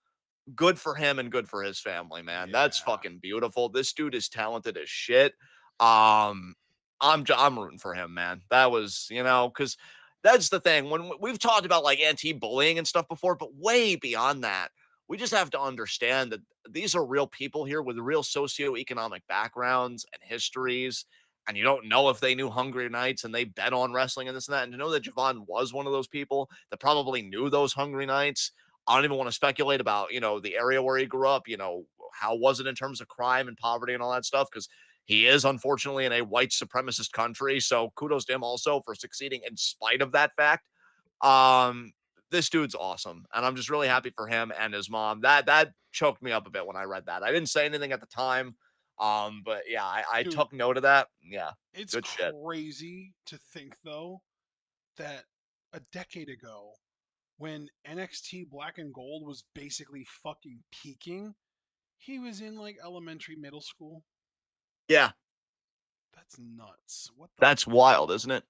Good for him and good for his family, man. That's Yeah. fucking beautiful. This dude is talented as shit. Um, I'm rooting for him, man. That was, because that's the thing. When we've talked about like anti-bullying and stuff before, but way beyond that, we just have to understand that these are real people here with real socioeconomic backgrounds and histories. And you don't know if they knew Hungry Nights and they bet on wrestling and this and that. And to know that Javon was one of those people that probably knew those Hungry Nights. I don't even want to speculate about, the area where he grew up, how was it in terms of crime and poverty and all that stuff? Because he is unfortunately in a white supremacist country. So kudos to him also for succeeding in spite of that fact. Um, this dude's awesome. And I'm just really happy for him and his mom. That choked me up a bit when I read that. I didn't say anything at the time. But yeah, I Dude, took note of that. Yeah, it's good shit. crazy to think though that a decade ago, when NXT Black and Gold was basically fucking peaking, he was in like elementary, middle school. Yeah, That's nuts. What the that's fuck? wild, isn't it?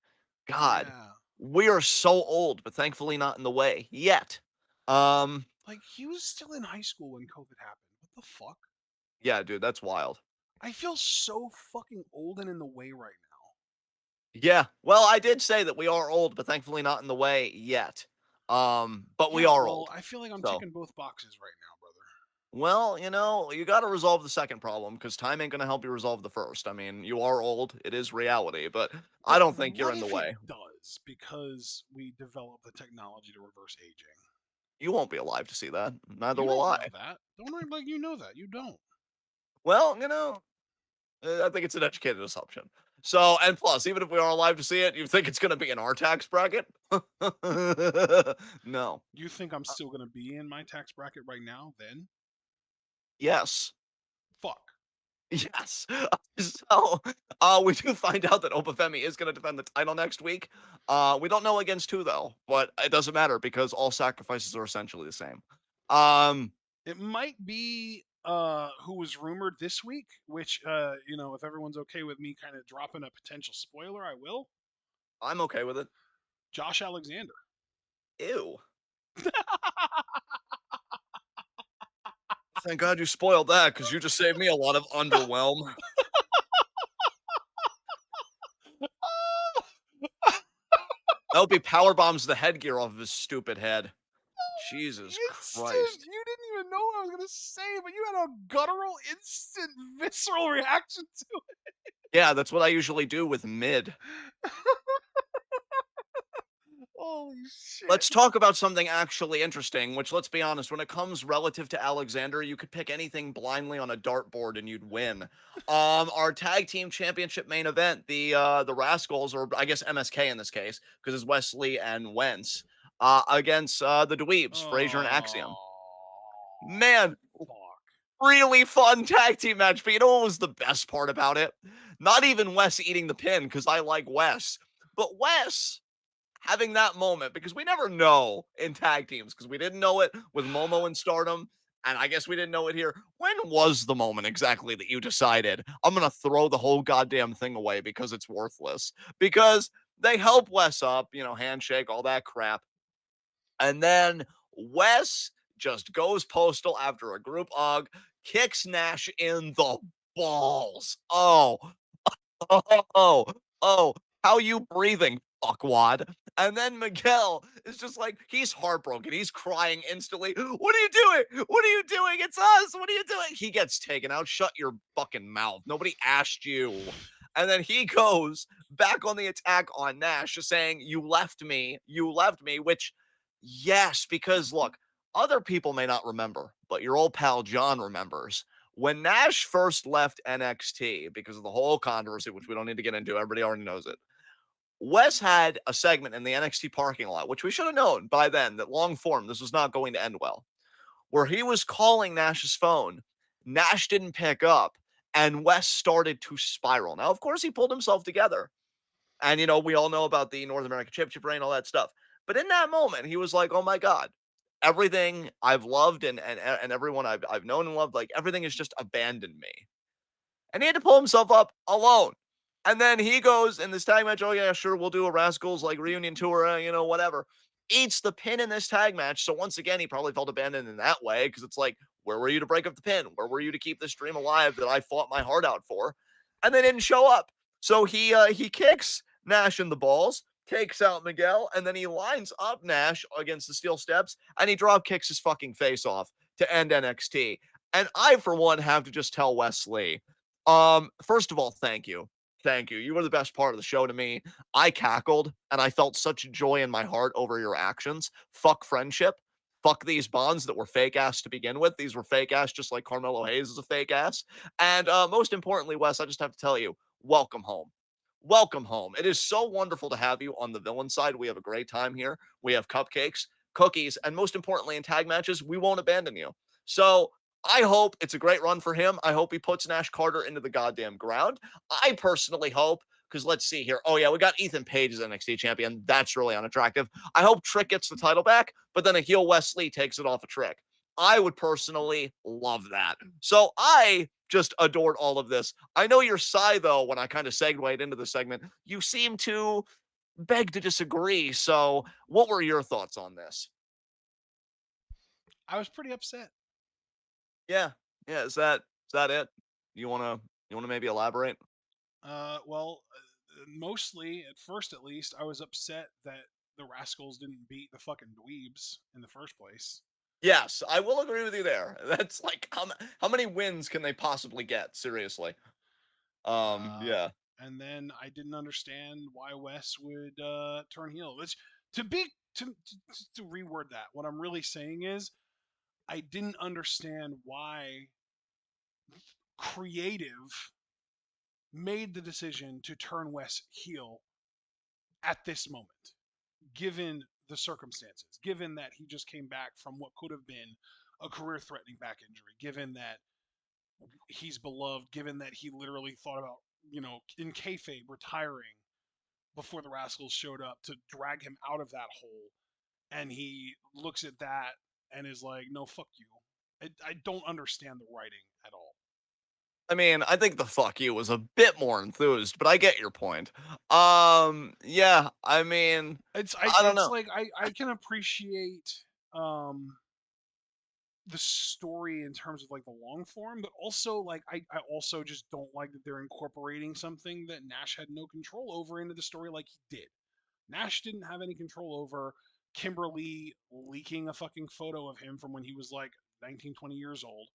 God, Yeah. we are so old, but thankfully not in the way yet. Um, Like he was still in high school when COVID happened. What the fuck? yeah, dude, that's wild. I feel so fucking old and in the way right now. Yeah, well, I did say that we are old, but thankfully not in the way yet. But we Yeah, are well, old. I feel like I'm So ticking both boxes right now, brother. Well, you got to resolve the second problem because time ain't going to help you resolve the first. I mean, you are old. It is reality, but I But don't think you're what in the if it way. does because we develop the technology to reverse aging? You won't be alive to see that. Neither You will don't I. know that. Don't act like you know that. You don't. Well, I think it's an educated assumption. So, and plus, even if we are alive to see it, you think it's going to be in our tax bracket? No. You think I'm still going to be in my tax bracket right now? Then Yes. fuck. Yes. So, we do find out that Obafemi is going to defend the title next week. We don't know against who though, but it doesn't matter because all sacrifices are essentially the same. Um, It might be who was rumored this week, which if everyone's okay with me kind of dropping a potential spoiler, I will. I'm okay with it. Josh Alexander. Ew. Thank God you spoiled that because you just saved me a lot of underwhelm. That would be power bombs the headgear off of his stupid head. Jesus Instant! Christ. You didn't even know what I was gonna say, but you had a guttural, instant, visceral reaction to Yeah, that's what I usually do with mid. it. Holy shit! Let's talk about something actually interesting, which let's be honest, when it comes relative to Alexander, you could pick anything blindly on a dartboard and you'd win. Our tag team championship main event, the Rascals, or I guess MSK in this case, because it's Wesley and Wentz, against the Dweebs, Frazier and Axiom. Oh, Man, fuck. really fun tag team match. But you know what was the best part about it? Not even Wes eating the pin, because I like Wes, but Wes having that moment because we never know in tag teams because we didn't know it with Momo and Stardom. And I guess we didn't know it here. When was the moment exactly that you decided I'm gonna throw the whole goddamn thing away because it's worthless? Because they help Wes up, handshake, all that crap. And then Wes just goes postal after a group hug, kicks Nash in the balls. Oh, oh, how you breathing, fuckwad? And then Miguel is just like, he's heartbroken. He's crying instantly. What are you doing? What are you doing? It's us. What are you doing? He gets taken out. Shut your fucking mouth. Nobody asked you. And then he goes back on the attack on Nash, saying, You left me. You left me, which, yes, because look, other people may not remember, but your old pal John remembers when Nash first left NXT because of the whole controversy, which we don't need to get into, everybody already knows it. Wes had a segment in the NXT parking lot, which we should have known by then that long form, this was not going to end well, where he was calling Nash's phone. Nash didn't pick up, and Wes started to spiral. Now, of course, he pulled himself together. And, we all know about the North American Championship reign, all that stuff. But in that moment, he was like, oh my God, everything I've loved and everyone I've known and loved, like everything has just abandoned me. And he had to pull himself up alone. And then he goes in this tag match. Oh yeah, sure, we'll do a Rascals like reunion tour, whatever. Eats the pin in this tag match. So once again, he probably felt abandoned in that way because it's like, where were you to break up the pin? Where were you to keep this dream alive that I fought my heart out for? And they didn't show up. So he kicks Nash in the balls, takes out Miguel, and then he lines up Nash against the steel steps and he drop kicks his fucking face off to end NXT. And I, for one, have to just tell Wesley, first of all, thank you. Thank you. You were the best part of the show to me. I cackled and I felt such joy in my heart over your actions. Fuck friendship. Fuck these bonds that were fake ass to begin with. These were fake ass, just like Carmelo Hayes is a fake ass. And most importantly, Wes, I just have to tell you, welcome home. Welcome home. It is so wonderful to have you on the villain side. We have a great time here. We have cupcakes, cookies, and most importantly, in tag matches, we won't abandon you. So I hope it's a great run for him. I hope he puts Nash Carter into the goddamn ground. I personally hope, because let's see here. Oh, yeah, we got Ethan Page as NXT champion. That's really unattractive. I hope Trick gets the title back, but then a heel Wesley takes it off a Trick. I would personally love that. So I just adored all of this. I know your sigh, though, when I kind of segued into the segment. You seem to beg to disagree. So what were your thoughts on this? I was pretty upset. Yeah. Yeah. Is that it? You wanna maybe elaborate? Mostly at first, at least, I was upset that the Rascals didn't beat the fucking Dweebs in the first place. Yes, I will agree with you there. That's like how many wins can they possibly get? Seriously. Uh, Yeah. and then I didn't understand why Wes would turn heel. Which, to be to reword that, what I'm really saying is I didn't understand why creative made the decision to turn Wes heel at this moment, given the circumstances, given that he just came back from what could have been a career-threatening back injury, given that he's beloved, given that he literally thought about, in kayfabe retiring before the Rascals showed up to drag him out of that hole, and he looks at that and is like, "No, fuck you." I don't understand the writing at all. I mean, I think the fuck you was a bit more enthused, but I get your point. Yeah, I mean, I don't It's know. like I can appreciate um the story in terms of like the long form, but also like I also just don't like that they're incorporating something that Nash had no control over into the story like he did. Nash didn't have any control over Kimberly leaking a fucking photo of him from when he was like 19, 20 years old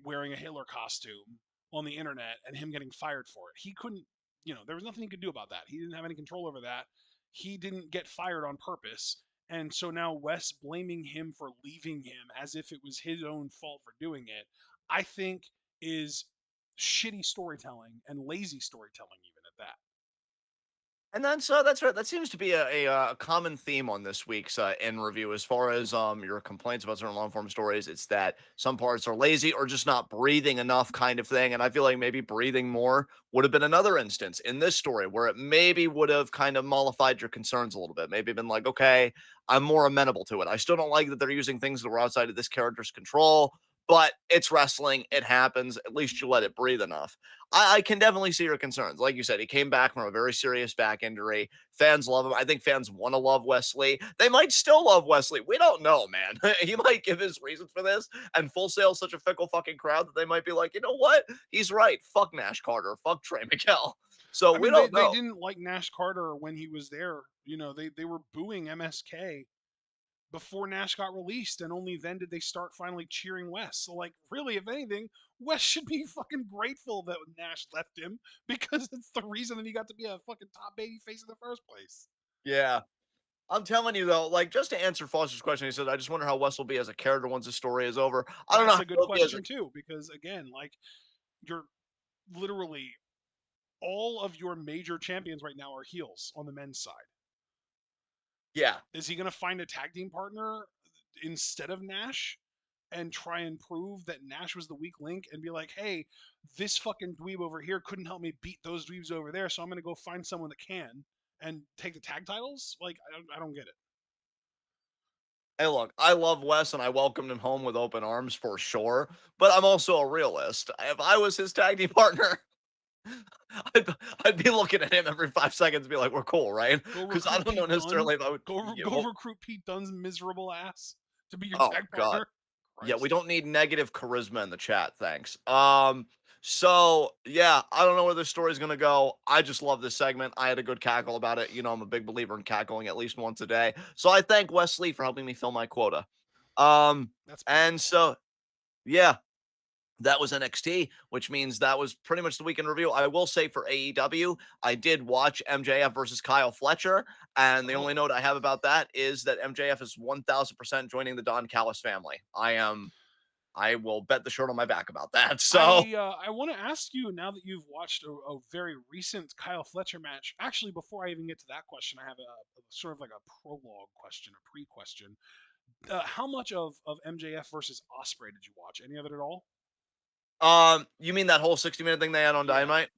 wearing a Hitler costume on the internet and him getting fired for it. He couldn't, there was nothing he could do about that. He didn't have any control over that. He didn't get fired on purpose. And so now Wes blaming him for leaving him as if it was his own fault for doing it, I think is shitty storytelling and lazy storytelling, even at that. And that's right. That seems to be a common theme on this week's in review. As far as your complaints about certain long form stories, it's that some parts are lazy or just not breathing enough, kind of thing. And I feel like maybe breathing more would have been another instance in this story where it maybe would have kind of mollified your concerns a little bit. Maybe been like, okay, I'm more amenable to it. I still don't like that they're using things that were outside of this character's control, but it's wrestling. It happens. At least you let it breathe enough. I can definitely see your concerns. Like you said, he came back from a very serious back injury. Fans love him. I think fans want to love Wesley. They might still love Wesley. We don't know, man. He might give his reasons for this. And Full Sail's such a fickle fucking crowd that they might be like, you know what? He's right. Fuck Nash Carter. Fuck Trey Miguel. So I we mean, they, don't they know. didn't like Nash Carter when he was there. They were booing MSK before Nash got released, and only then did they start finally cheering Wes. So, like, really, if anything, Wes should be fucking grateful that Nash left him because it's the reason that he got to be a fucking top baby face in the first place. Yeah. I'm telling you though, like just to answer Foster's question, he said, "I just wonder how Wes will be as a character once the story is over." I don't know That's how a good he'll be as a question too, because again, like, you're literally all of your major champions right now are heels on the men's side. yeah. Is he going to find a tag team partner instead of Nash and try and prove that Nash was the weak link and be like, hey, this fucking dweeb over here couldn't help me beat those dweebs over there, so I'm going to go find someone that can and take the tag titles? Like, I don't get it. Hey, look, I love Wes and I welcomed him home with open arms for sure, but I'm also a realist. If I was his tag team partner, I'd, I'd be looking at him every 5 seconds and be like, we're cool, right? Go Because I recruit don't know Pete Dunne. necessarily if I would. Yeah, Go well, recruit Pete Dunne's miserable ass to be your oh, tag God. partner. Yeah, we Christ. don't need negative charisma in the chat, thanks. So yeah, I don't know where this story's gonna go. I just love this segment. I had a good cackle about it. You know, I'm a big believer in cackling at least once a day. So I thank Wesley for helping me fill my quota. Um, That's and beautiful. so yeah, that was NXT, which means that was pretty much the weekend review. I will say for AEW, I did watch MJF versus Kyle Fletcher, and the Oh, only note I have about that is that MJF is 1000% joining the Don Callis family. I will bet the shirt on my back about that. So, I want to ask you, now that you've watched a very recent Kyle Fletcher match. Actually, before I even get to that question, I have a sort of like a prologue question, a pre-question. How much of MJF versus Osprey did you watch? Any of it at all? you mean that whole 60-minute thing they had on Yeah. Dynamite?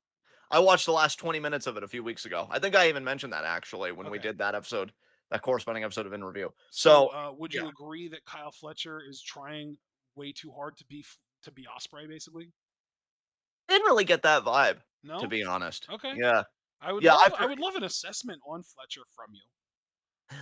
I watched the last 20 minutes of it a few weeks ago. I think I even mentioned that actually when we Okay. did that episode, that corresponding episode of In Review. So, So, would yeah, you agree that Kyle Fletcher is trying way too hard to be Osprey, basically? didn't really get that vibe, to No. be honest. Okay. Yeah. I would Yeah, love I would love an assessment on Fletcher from you.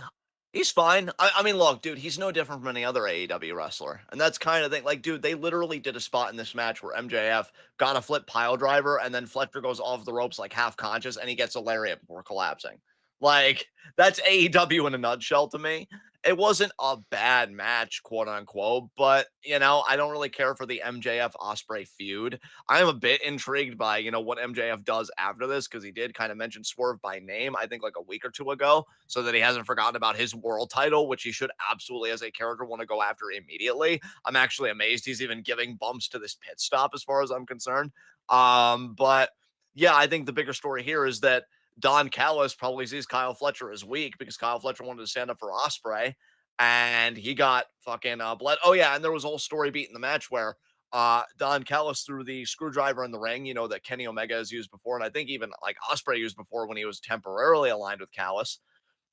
he's fine. I mean, look, dude, he's no different from any other AEW wrestler. And that's kind of thing. Like, dude, they literally did a spot in this match where MJF got a flip pile driver and then Fletcher goes off the ropes like half conscious and he gets a lariat before collapsing. Like, that's AEW in a nutshell to me. it wasn't a bad match, quote unquote, but I don't really care for the MJF Osprey feud. I am a bit intrigued by, what MJF does after this because he did kind of mention Swerve by name, I think like a week or two ago, so that he hasn't forgotten about his world title, which he should absolutely, as a character, want to go after immediately. I'm actually amazed he's even giving bumps to this pit stop as far as I'm concerned. But yeah, I think the bigger story here is that Don Callis probably sees Kyle Fletcher as weak because Kyle Fletcher wanted to stand up for Osprey, and he got fucking bled. Oh yeah, and there was a whole story beat in the match where Don Callis threw the screwdriver in the ring, that Kenny Omega has used before, and I think even like Osprey used before when he was temporarily aligned with Callis.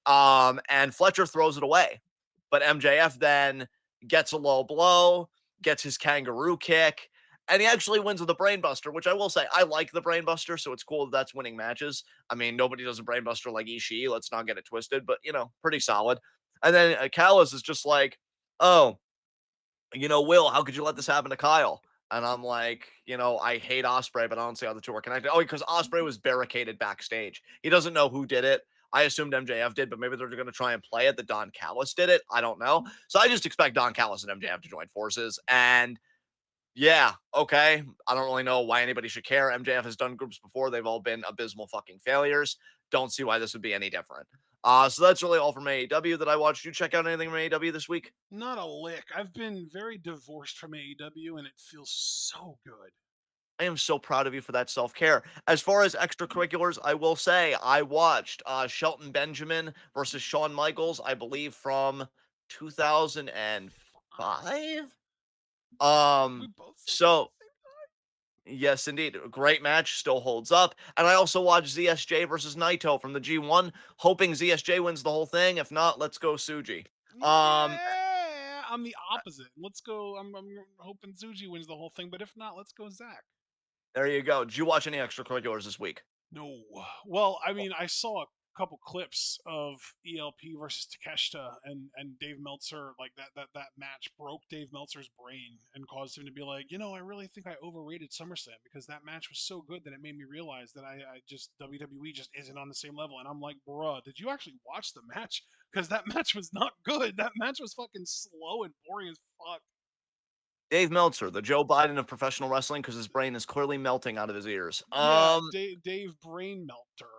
And Fletcher throws it away, but MJF then gets a low blow, gets his kangaroo kick, and he actually wins with a brainbuster, which I will say I like the brainbuster, so it's cool that that's winning matches. I mean, nobody does a brainbuster like Ishii. Let's not get it twisted, but pretty solid. And then Callis is just like, "Oh, Will, how could you let this happen to Kyle?" And I'm like, I hate Osprey, but I don't see how the two are connected. Oh, because Osprey was barricaded backstage. He doesn't know who did it. I assumed MJF did, but maybe they're going to try and play it that Don Callis did it. I don't know. So I just expect Don Callis and MJF to join forces. And yeah, okay. I don't really know why anybody should care. MJF has done groups before. They've all been abysmal fucking failures. Don't see why this would be any different. So that's really all from AEW that I watched. You check out anything from AEW this week? Not a lick. I've been very divorced from AEW, and it feels so good. I am so proud of you for that self care. As far as extracurriculars, I will say I watched Shelton Benjamin versus Shawn Michaels, I believe from 2005. We Um, both said that at so the same yes, indeed, a great match, still holds up. And I also watched ZSJ versus Naito from the G1, hoping ZSJ wins the whole thing. If not, let's go Suji. time. Um, Yeah, I'm the opposite. Let's go. I'm hoping Zuji wins the whole thing, but if not, let's go Zach. there you go. Did you watch any extracurriculars this week? No. Well, I mean, I saw a couple clips of ELP versus Takeshita and Dave Meltzer. Like that match broke Dave Meltzer's brain and caused him to be like, I really think I overrated SummerSlam because that match was so good that it made me realize that I just WWE just isn't on the same level. And I'm like, bruh, did you actually watch the match? Because that match was not good. That match was fucking slow and boring as fuck. Dave Meltzer, the Joe Biden of professional wrestling, because his brain is clearly melting out of his ears. Yeah, Dave Brain Melter.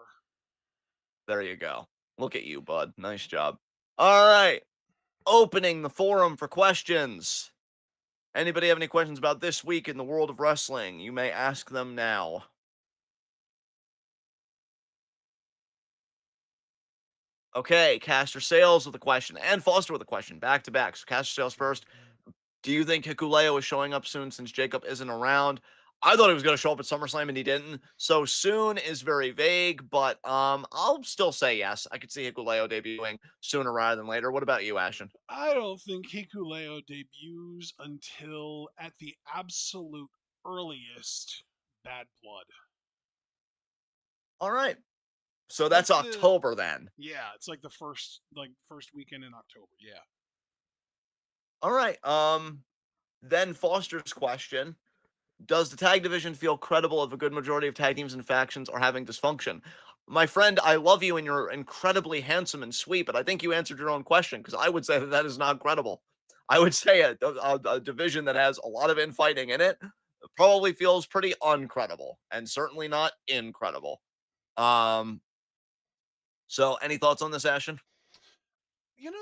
There you go. Look at you, bud. Nice job. All right. Opening the forum for questions. Anybody have any questions about this week in the world of wrestling? You may ask them now. Okay, Caster Sales with a question and Foster with a question, back to back. So Caster Sales first. Do you think Hikuleo is showing up soon since Jacob isn't around? I thought he was going to show up at SummerSlam and he didn't. So soon is very vague, but I'll still say yes. I could see Hikuleo debuting sooner rather than later. What about you, Ashton? I don't think Hikuleo debuts until at the absolute earliest Bad Blood. All right. So that's That's the October then. yeah, it's like the first weekend in October. Yeah. All right. Then Foster's question. Does the tag division feel credible if a good majority of tag teams and factions are having dysfunction? My friend, I love you and you're incredibly handsome and sweet, but I think you answered your own question because I would say that that is not credible. I would say a division that has a lot of infighting in it probably feels pretty uncredible and certainly not incredible. Um, so any thoughts on this, Ashton?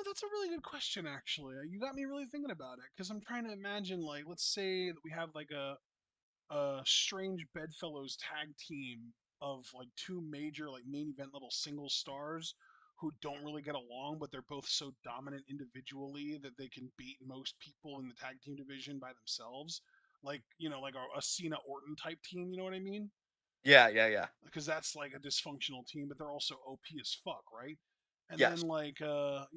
That's a really good question actually. You got me really thinking about it cuz I'm trying to imagine like let's say that we have like a strange bedfellows tag team of like two major like main event level single stars who don't really get along, but they're both so dominant individually that they can beat most people in the tag team division by themselves. Like, like a Cena Orton type team, you know what I mean? Yeah, yeah, yeah. Because that's like a dysfunctional team, but they're also OP as fuck, right? And then Yes. like um,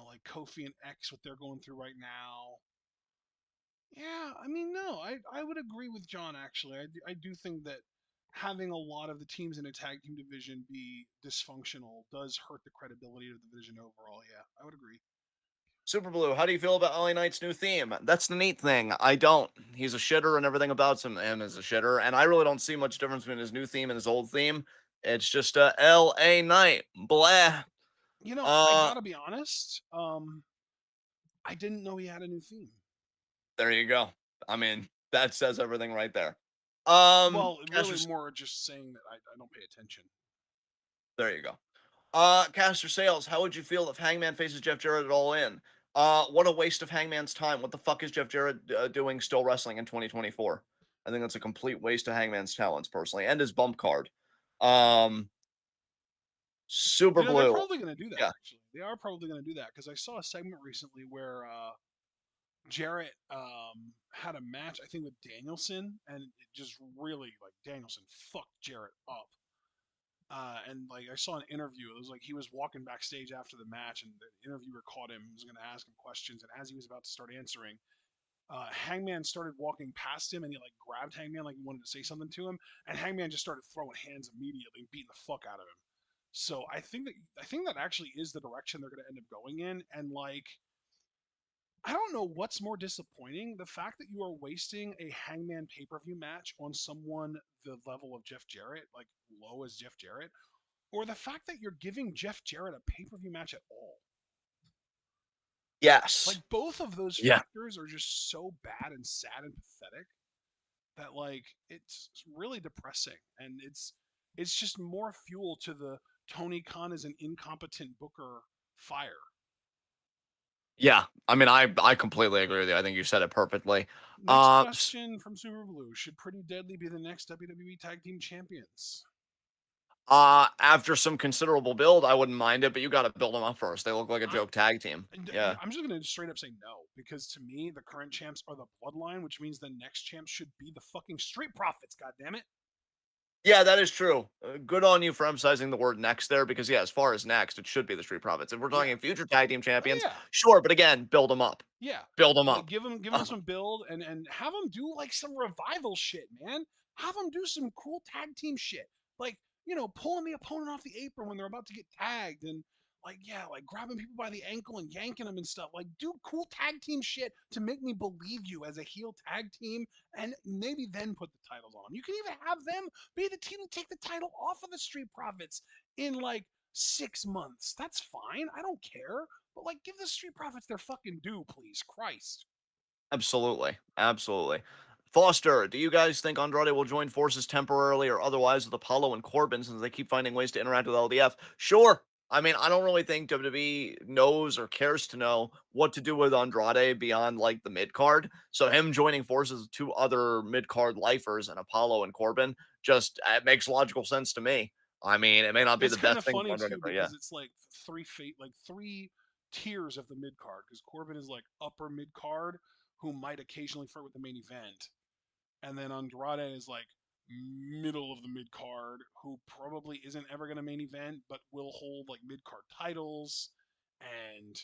like Kofi and X, what they're going through right now. Yeah, I mean, no, I would agree with John, actually. I do think that having a lot of the teams in a tag team division be dysfunctional does hurt the credibility of the division overall. Yeah, I would agree. Super Blue, how do you feel about LA Knight's new theme? That's the neat thing. I don't. He's a shitter and everything about him is a shitter. And I really don't see much difference between his new theme and his old theme. It's just LA Knight. Blah. I Uh, gotta be honest. I didn't know he had a new theme. there you go. I mean, that says everything right there. Well, really, Caster, more just saying that I don't pay attention. there you go. Caster Sales, how would you feel if Hangman faces Jeff Jarrett at All In? What a waste of Hangman's time. What the fuck is Jeff Jarrett doing still wrestling in 2024? I think that's a complete waste of Hangman's talents, personally, and his bump card. Um, Super They're Blue. probably going to do that. Yeah. Actually, they are probably going to do that because I saw a segment recently where Jarrett had a match, I think, with Danielson, and it just really like Danielson fucked Jarrett up. And like I saw an interview, it was like he was walking backstage after the match, and the interviewer caught him, was going to ask him questions, and as he was about to start answering, Hangman started walking past him, and he like grabbed Hangman like he wanted to say something to him, and Hangman just started throwing hands immediately and beating the fuck out of him. So I think that actually is the direction they're going to end up going in, and like I don't know what's more disappointing, the fact that you are wasting a Hangman pay per view match on someone the level of Jeff Jarrett, like low as Jeff Jarrett, or the fact that you're giving Jeff Jarrett a pay per view match at all. Like Yes. both of those Yeah. factors are just so bad and sad and pathetic that like it's really depressing, and it's just more fuel to the Tony Khan is an incompetent booker fire. Yeah. I mean, I completely agree with you. I think you said it perfectly. Next Uh, s- question from Super Blue: should Pretty Deadly be the next WWE Tag Team Champions? after some considerable build, I wouldn't mind it, but you got to build them up first. They look like a I joke tag team. Yeah. I'm just gonna straight up say no, because to me the current champs are the Bloodline, which means the next champs should be the fucking Street Profits. God damn it! Yeah, that is true. Good on you for emphasizing the word next there because, yeah, as far as next, it should be the Street Profits. If we're Yeah, talking future tag team oh champions, yeah, sure, but again, build them up. yeah. Build them Like up. give them some build, and have them do like some revival shit, man. Have them do some cool tag team shit, like pulling the opponent off the apron when they're about to get tagged, and like yeah, like grabbing people by the ankle and yanking them and stuff. Like do cool tag team shit to make me believe you as a heel tag team, and maybe then put the titles on them. You can even have them be the team to take the title off of the Street Profits in like 6 months. That's fine. I don't care. But like, give the Street Profits their fucking due, please. Christ. Absolutely. Absolutely. Foster, do you guys think Andrade will join forces temporarily or otherwise with Apollo and Corbin since they keep finding ways to interact with LDF? Sure. I mean, I don't really think WWE knows or cares to know what to do with Andrade beyond like the mid card. So him joining forces with two other mid card lifers and Apollo and Corbin just it makes logical sense to me. I mean, it may not be It's the kind best of thing for funny Andrade, too but yeah. because it's like three tiers of the mid card. Because Corbin is like upper mid card, who might occasionally flirt with the main event, and then Andrade is like middle of the mid card, who probably isn't ever going to main event, but will hold like mid card titles, and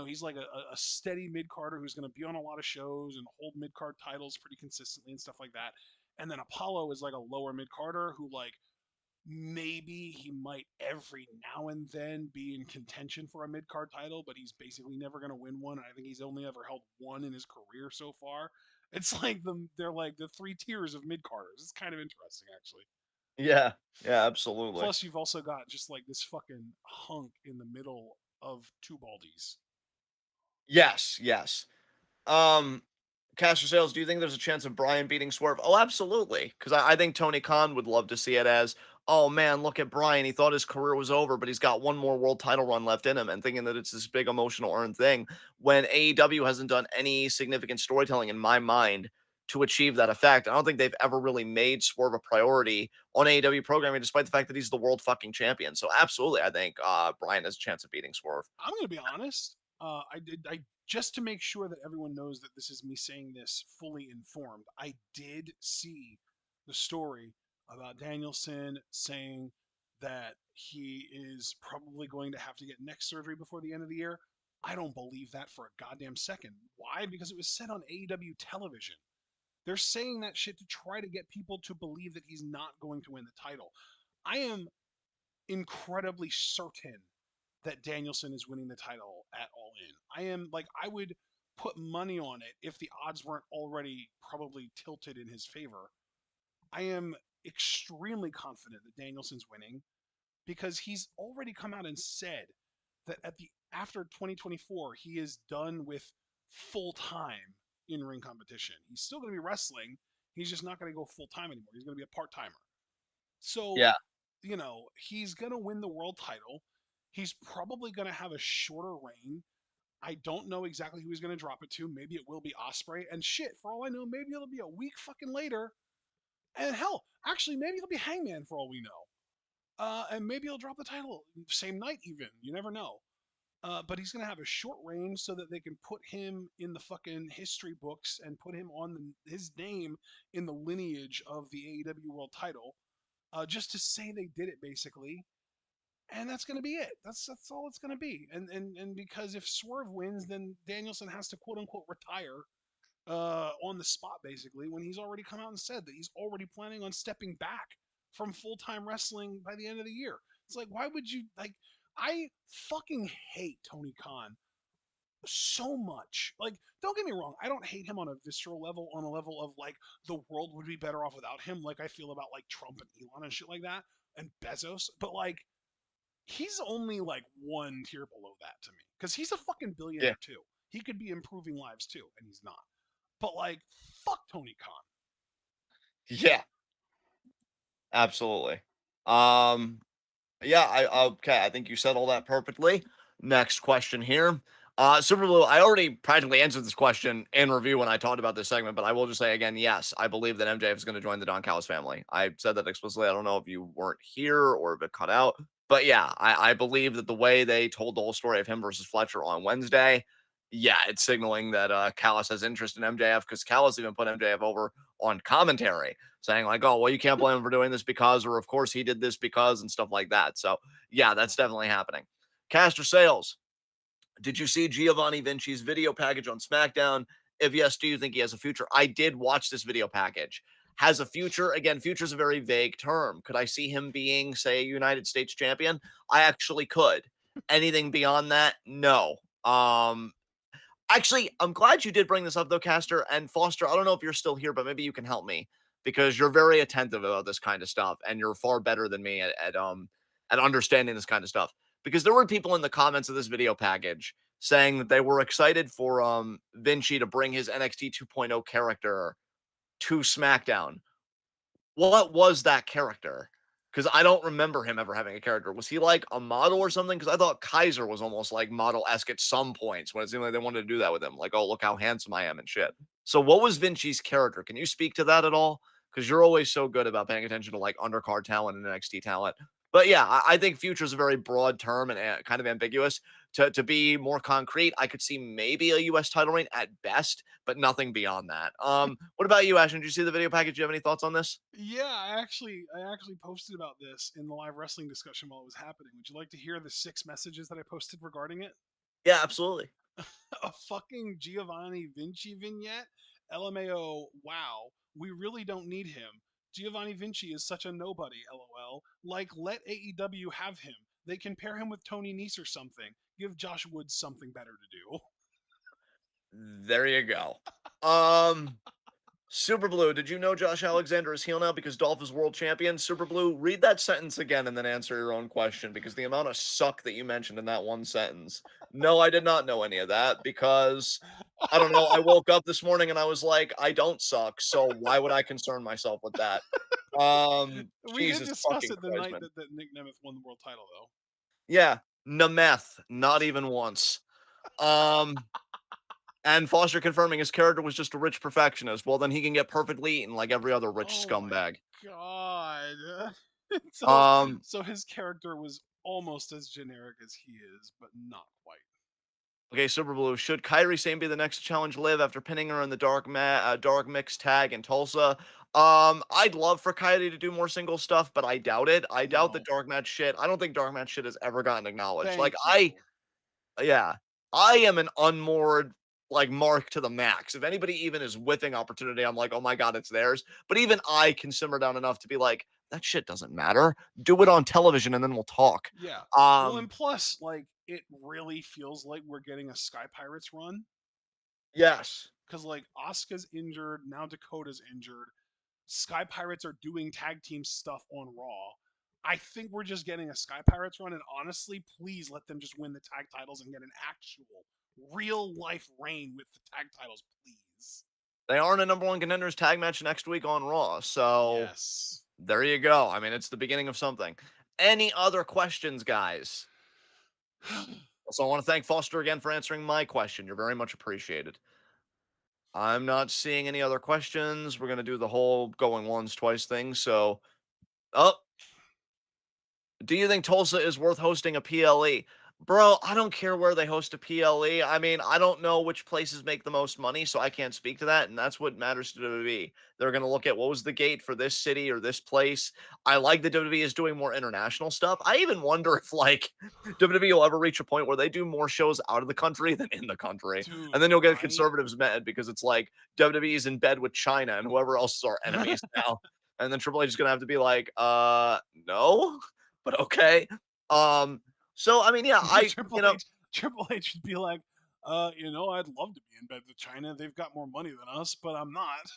he's like a steady mid carder who's going to be on a lot of shows and hold mid card titles pretty consistently and stuff like that. And then Apollo is like a lower mid carder who like maybe he might every now and then be in contention for a mid card title, but he's basically never going to win one. I think he's only ever held one in his career so far. It's like they're like the three tiers of mid carders. It's kind of interesting, actually. Yeah. Yeah, absolutely. Plus, you've also got just like this fucking hunk in the middle of two baldies. Yes, yes. Um, Caster Sales, do you think there's a chance of Brian beating Swerve? Oh, absolutely. Because I think Tony Khan would love to see it as, oh man, look at Brian. He thought his career was over, but he's got one more world title run left in him, and thinking that it's this big emotional earned thing. When AEW hasn't done any significant storytelling in my mind to achieve that effect, I don't think they've ever really made Swerve a priority on AEW programming, despite the fact that he's the world fucking champion. So absolutely, I think Brian has a chance of beating Swerve. I'm gonna be honest. I just to make sure that everyone knows that this is me saying this fully informed. I did see the story about Danielson saying that he is probably going to have to get neck surgery before the end of the year. I don't believe that for a goddamn second. Why? Because it was said on AEW television. They're saying that shit to try to get people to believe that he's not going to win the title. I am incredibly certain that Danielson is winning the title at All In. I would put money on it if the odds weren't already probably tilted in his favor. I am extremely confident that Danielson's winning because he's already come out and said that at the after 2024 he is done with full time in ring competition. He's still going to be wrestling. He's just not going to go full time anymore. He's going to be a part timer. So, Yeah. he's going to win the world title. He's probably going to have a shorter reign. I don't know exactly who he's going to drop it to. Maybe it will be Osprey. And shit, for all I know, maybe it'll be a week fucking later. And hell, actually, maybe it'll be Hangman for all we know. And maybe he'll drop the title same night even. You never know. But he's going to have a short reign so that they can put him in the fucking history books and put him on his name in the lineage of the AEW World Title, just to say they did it basically. And that's going to be it. That's all it's going to be. And because if Swerve wins, then Danielson has to quote unquote retire on the spot basically when he's already come out and said that he's already planning on stepping back from full time wrestling by the end of the year. It's like, why would you like? I fucking hate Tony Khan so much. Like, don't get me wrong, I don't hate him on a visceral level, on a level of like the world would be better off without him, like I feel about like Trump and Elon and shit like that, and Bezos. But like, he's only like one tier below that to me because he's a fucking Yeah. billionaire too. He could be improving lives too, and he's not. But like, fuck Tony Khan. Yeah. Absolutely. Um, Yeah, okay, I think you said all that perfectly. Next question here. Super Blue, I already practically answered this question in review when I talked about this segment, but I will just say again, yes, I believe that MJF is going to join the Don Callis family. I said that explicitly. I don't know if you weren't here or if it cut out, but yeah, I believe that the way they told the whole story of him versus Fletcher on Wednesday, yeah, it's signaling that Callis has interest in MJF because Callis even put MJF over on commentary saying like, oh, well, you can't blame him for doing this because, or of course he did this because, and stuff like that. So yeah, that's definitely happening. Caster Sales, did you see Giovanni Vinci's video package on SmackDown? If yes, do you think he has a future? I did watch this video package. Has a future? Again, future is a very vague term. Could I see him being, say, a United States champion? I actually could. Anything beyond that? No. Actually, I'm glad you did bring this up though, Caster and Foster. I don't know if you're still here, but maybe you can help me because you're very attentive about this kind of stuff, and you're far better than me at understanding this kind of stuff. Because there were people in the comments of this video package saying that they were excited for Vinci to bring his NXT 2.0 character to SmackDown. What was that character? Because I don't remember him ever having a character. Was he like a model or something? Because I thought Kaiser was almost like model esque at some points when it seemed like they wanted to do that with him. Like, oh, look how handsome I am and shit. So, what was Vinci's character? Can you speak to that at all? Because you're always so good about paying attention to like undercard talent and NXT talent. But yeah, I think future is a very broad term and kind of ambiguous. To be more concrete, I could see maybe a U.S. title reign at best, but nothing beyond that. What about you, Ashton? Did you see the video package? Do you have any thoughts on this? Yeah, I actually posted about this in the live wrestling discussion while it was happening. Would you like to hear the 6 messages that I posted regarding it? Yeah, absolutely. A fucking Giovanni Vinci vignette? LMAO, wow. We really don't need him. Giovanni Vinci is such a nobody, lol. Like, let AEW have him. They can pair him with Tony Nese or something. Give Josh Woods something better to do. There you go. Um, Super Blue, did you know Josh Alexander is heel now because Dolph is world champion? Super Blue, read that sentence again and then answer your own question because the amount of suck that you mentioned in that one sentence. No, I did not know any of that because I don't know. I woke up this morning and I was like, I don't suck, so why would I concern myself with that? We did Jesus discuss fucking it the Christ, night man. that Nick Nemeth won the world title, though. Yeah, Nemeth, not even once. Um, And Foster confirming his character was just a rich perfectionist. Well, then he can get perfectly eaten like every other rich Oh my scumbag. god. so Um, so his character was almost as generic as he is, but not quite. okay, Super Blue. Should Kyrie Sane be the next to challenge Liv after pinning her in the dark mix tag in Tulsa? I'd love for Kyrie to do more single stuff, but I doubt it. I doubt the No. dark match shit. I don't think dark match shit has ever gotten acknowledged. Thank you. Yeah, I am an unmoored like mark to the max. If anybody even is whiffing opportunity, I'm like, oh my god, it's theirs. But even I can simmer down enough to be like, that shit doesn't matter. Do it on television and then we'll talk. Yeah. Well, and Um, plus, like, it really feels like we're getting a Sky Pirates run. yes. Because, like, Asuka's injured. Now Dakota's injured. Sky Pirates are doing tag team stuff on Raw. I think we're just getting a Sky Pirates run, and honestly, please let them just win the tag titles and get an actual, real life reign with the tag titles, please. They are in a number one contenders tag match next week on Raw. So Yes. there you go. I mean, it's the beginning of something. Any other questions, guys? Also, I want to thank Foster again for answering my question. You're very much appreciated. I'm not seeing any other questions. We're going to do the whole going once, twice thing. So, oh, do you think Tulsa is worth hosting a PLE? Bro, I don't care where they host a PLE. I mean, I don't know which places make the most money, so I can't speak to that. And that's what matters to WWE. They're going to look at what was the gate for this city or this place. I like that WWE is doing more international stuff. I even wonder if, like, WWE will ever reach a point where they do more shows out of the country than in the country. And Dude, then you'll get right? conservatives mad because it's like WWE is in bed with China and whoever else is our enemies now. And then Triple H is going to have to be like, no, but okay. Um, so I mean, yeah, Triple H Triple H would be like, I'd love to be in bed with China. They've got more money than us, but I'm not.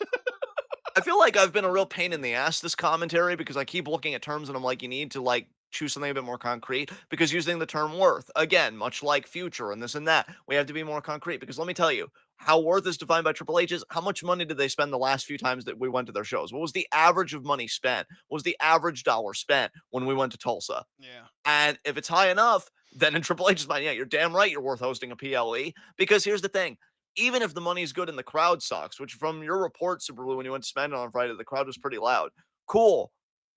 I feel like I've been a real pain in the ass this commentary because I keep looking at terms and I'm like, you need to like choose something a bit more concrete because using the term worth, again, much like future and this and that, we have to be more concrete because let me tell you, how worth is defined by Triple H is how much money did they spend the last few times that we went to their shows? What was the average of money spent? What was the average dollar spent when we went to Tulsa? Yeah. And if it's high enough, then in Triple H's mind, yeah, you're damn right you're worth hosting a PLE. Because here's the thing. Even if the money's good and the crowd sucks, which from your report, Super Blue, when you went to spend it on Friday, the crowd was pretty loud. Cool.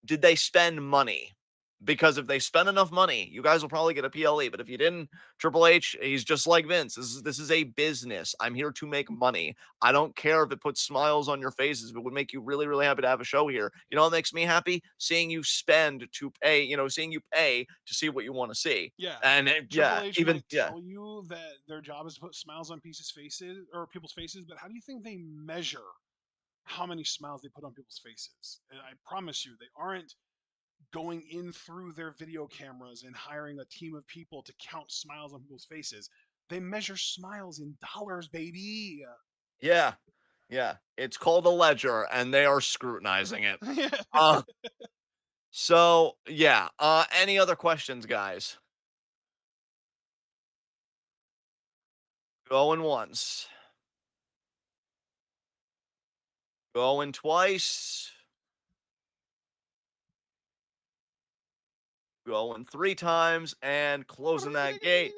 Did they spend money? Because if they spend enough money, you guys will probably get a PLE. But if you didn't, Triple H, he's just like Vince. This is a business. I'm here to make money. I don't care if it puts smiles on your faces. If it would make you really, really happy to have a show here. You know what makes me happy? Seeing you spend to pay, seeing you pay to see what you want to see. Yeah. And Triple yeah, H even, might yeah. tell you that their job is to put smiles on people's faces, but how do you think they measure how many smiles they put on people's faces? And I promise you, they aren't going in through their video cameras and hiring a team of people to count smiles on people's faces. They measure smiles in dollars, baby. Yeah. Yeah. It's called a ledger and they are scrutinizing it. Uh, so yeah. Any other questions, guys? Going once. Going twice. Going three times and closing that gate.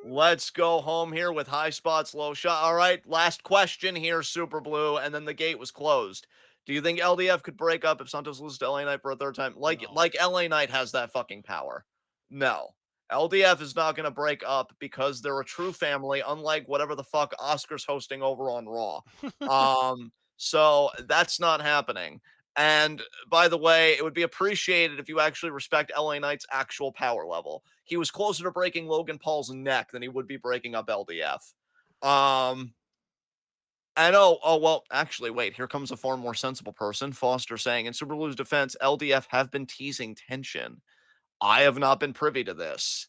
Let's go home here with high spots, low shot. All right, last question here, Super Blue, and then the gate was closed. Do you think LDF could break up if Santos loses to LA Knight for a third time? Like No. like LA Knight has that fucking power. No. LDF is not going to break up because they're a true family, unlike whatever the fuck Oscar's hosting over on Raw. So that's not happening. And by the way, it would be appreciated if you actually respect LA Knight's actual power level. He was closer to breaking Logan Paul's neck than he would be breaking up LDF. And well, actually, wait, here comes a far more sensible person, Foster saying, in Super Blue's defense, LDF have been teasing tension. I have not been privy to this.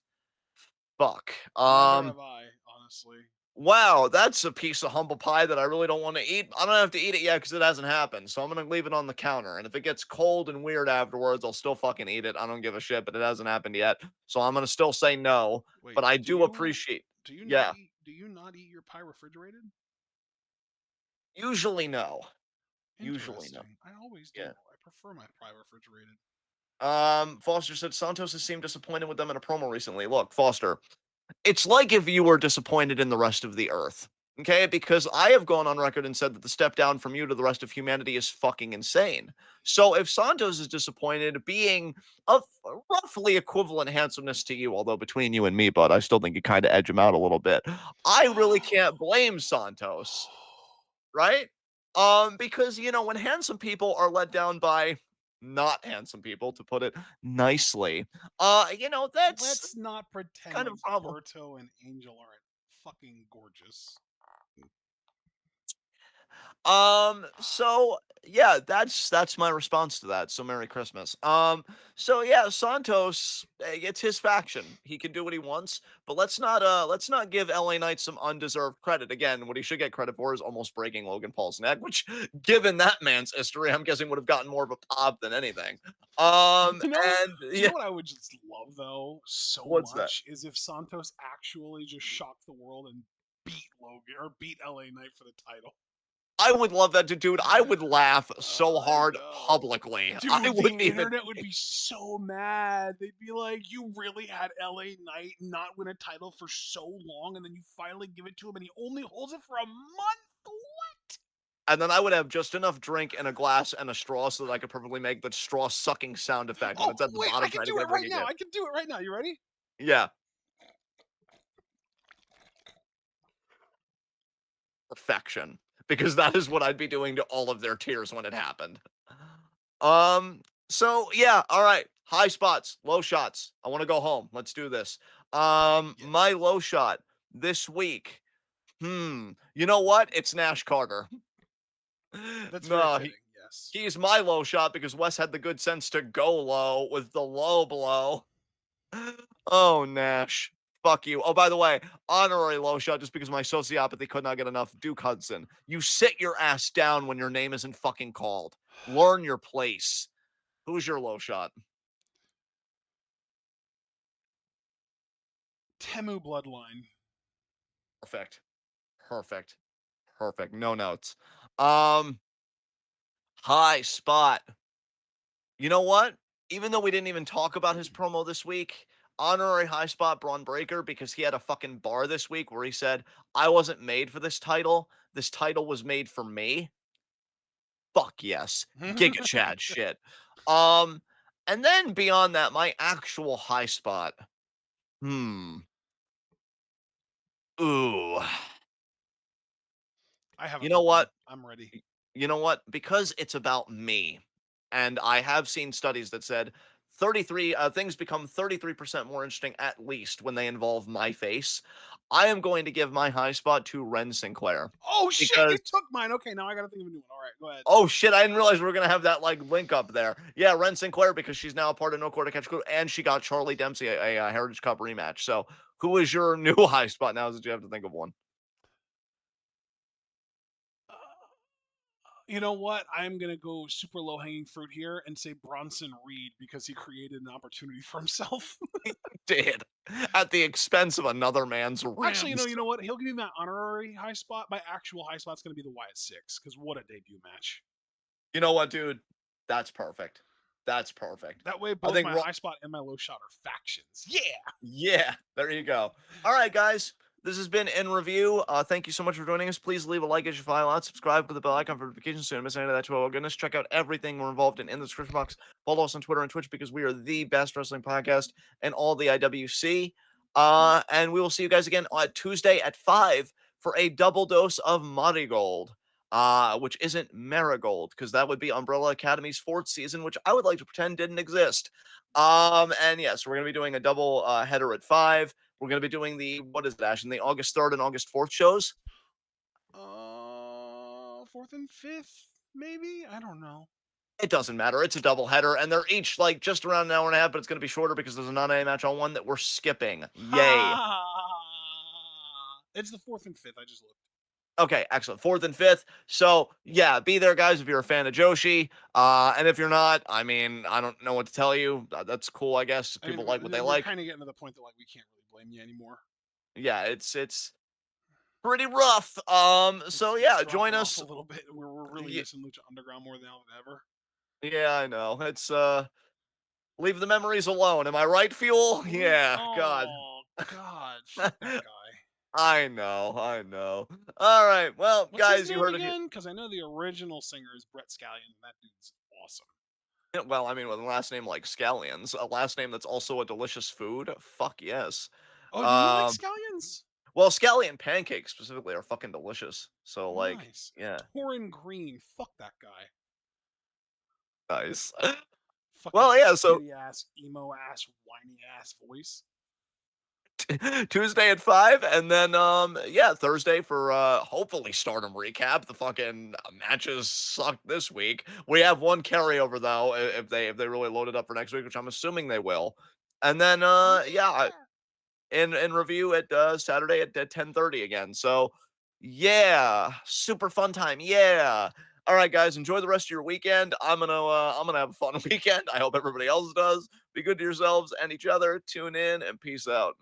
Fuck. Neither have I, honestly. Wow, that's a piece of humble pie that I really don't want to eat. I don't have to eat it yet because it hasn't happened. So I'm going to leave it on the counter. And if it gets cold and weird afterwards, I'll still fucking eat it. I don't give a shit, but it hasn't happened yet. So I'm going to still say no. Wait, But I do appreciate, yeah, do you not eat your pie refrigerated? usually no. Usually no. Interesting. I always do. Yeah. I prefer my pie refrigerated. Foster said Santos has seemed disappointed with them in a promo recently. Look, Foster, it's like if you were disappointed in the rest of the earth. Okay, because I have gone on record and said that the step down from you to the rest of humanity is fucking insane. So if Santos is disappointed, being of roughly equivalent handsomeness to you, although between you and me, bud, I still think you kind of edge him out a little bit. I really can't blame Santos, right? Because when handsome people are let down by not handsome people, to put it nicely, that's Let's not pretend kind of like a problem. Berto and Angel aren't fucking gorgeous. So yeah, that's my response to that. So Merry Christmas. So yeah, Santos, it's his faction. He can do what he wants, but let's not give LA Knight some undeserved credit. Again, what he should get credit for is almost breaking Logan Paul's neck, which given that man's history, I'm guessing would have gotten more of a pop than anything. You know, And you know yeah, what I would just love though so what's that? much is if Santos actually just shocked the world and beat Logan or beat LA Knight for the title. I would love that to dude. I would laugh so I hard know. publicly. I Dude, the wouldn't even internet would be so mad. They'd be like, "You really had LA Knight not win a title for so long, and then you finally give it to him, and he only holds it for a month? What?" and then I would have just enough drink in a glass and a straw so that I could perfectly make the straw sucking sound effect when Oh, it's at the wait, I bottom can trying to do get a it drink right now. again. I can do it right now. You ready? Yeah, perfection. Because that is what I'd be doing to all of their tears when it happened. Um, so yeah, all right. High spots, low shots. I want to go home. Let's do this. My Yes. low shot this week. You know what? It's Nash Carter. That's very No, fitting. Yes. he's my low shot because Wes had the good sense to go low with the low blow. Oh, Nash. Fuck you. Oh, by the way, honorary low shot just because my sociopathy could not get enough. Duke Hudson. You sit your ass down when your name isn't fucking called. Learn your place. Who's your low shot? Temu Bloodline. Perfect. Perfect. Perfect. No notes. Um, high spot. You know what? Even though we didn't even talk about his promo this week, honorary high spot Braun Breaker because he had a fucking bar this week where he said, I wasn't made for this title. This title was made for me. Fuck yes. Giga Chad shit. Um, and then beyond that, my actual high spot. Hmm. Ooh. I have a You know good one. what? I'm ready. You know what? Because it's about me, and I have seen studies that said 33 things become 33% more interesting at least when they involve my face. I am going to give my high spot to Ren Sinclair Oh shit! You because took mine. Okay, now I gotta think of a new one. All right, go ahead. oh shit, I didn't realize we were gonna have that like link up there. Yeah, Ren Sinclair because she's now a part of No Quarter Catch Crew, and she got Charlie Dempsey a Heritage Cup rematch. So who is your new high spot now? That you have to think of one. Uh, you know what? I'm gonna go super low hanging fruit here and say Bronson Reed because he created an opportunity for himself. Did at the expense of another man's Actually, ribs. you know what? He'll give me my honorary high spot. My actual high spot's gonna be the Wyatt Six because what a debut match. You know what, dude? That's perfect. That's perfect. That way, I both think my Ro high spot and my low shot are factions. Yeah. yeah, there you go. All right, guys. This has been In Review. Thank you so much for joining us. Please leave a like as you file out. Subscribe with the bell icon for notifications so you don't miss any of that too. Oh, goodness. Check out everything we're involved in the description box. Follow us on Twitter and Twitch because we are the best wrestling podcast in all the IWC. And we will see you guys again on Tuesday at 5 for a double dose of Marigold. Which isn't Marigold, because that would be Umbrella Academy's fourth season, which I would like to pretend didn't exist. And yes, we're gonna be doing a double header at 5. We're gonna be doing the what is it, Ashton? The August 3rd and August 4th shows. Fourth and fifth, maybe. I don't know. It doesn't matter. It's a double header, and they're each like just around an hour and a half, but it's gonna be shorter because there's a non-A match on one that we're skipping. Yay. Ha! It's the fourth and fifth. I just looked. Okay, excellent. 4th and 5th. So yeah, be there, guys, if you're a fan of Joshi. And if you're not, I mean, I don't know what to tell you. That's cool, I guess. I mean, People like what they we're like. kind of getting to the point that like we can't really blame you anymore. Yeah, it's pretty rough. So It's yeah, join dropping off a us. little bit. We're really Y- missing Lucha Underground more now than ever. Yeah, I know. It's leave the memories alone. Am I right, Fuel? Yeah, God. Oh God, fuck that guy. I know, I know. All right. Well, What's his guys, you name heard it here. again? Because I know the original singer is Brett Scallion, and that dude's awesome. Well, I mean, with a last name like Scallions, a last name that's also a delicious food. Fuck yes. Oh, do you like Um, scallions? well, scallion pancakes specifically are fucking delicious. So, like, Nice. yeah, Torin Green. Fuck that guy. nice. Fucking Well, yeah. So shitty ass, emo ass, whiny ass voice. Tuesday at 5, and then, yeah, Thursday for, hopefully Stardom recap. The fucking matches sucked this week. We have one carryover, though, if they really load it up for next week, which I'm assuming they will. And then, Oh yeah, yeah. in review at, Saturday at 10:30 again. So, yeah, super fun time, yeah. Alright, guys, enjoy the rest of your weekend. I'm gonna have a fun weekend. I hope everybody else does. Be good to yourselves and each other. Tune in, and peace out.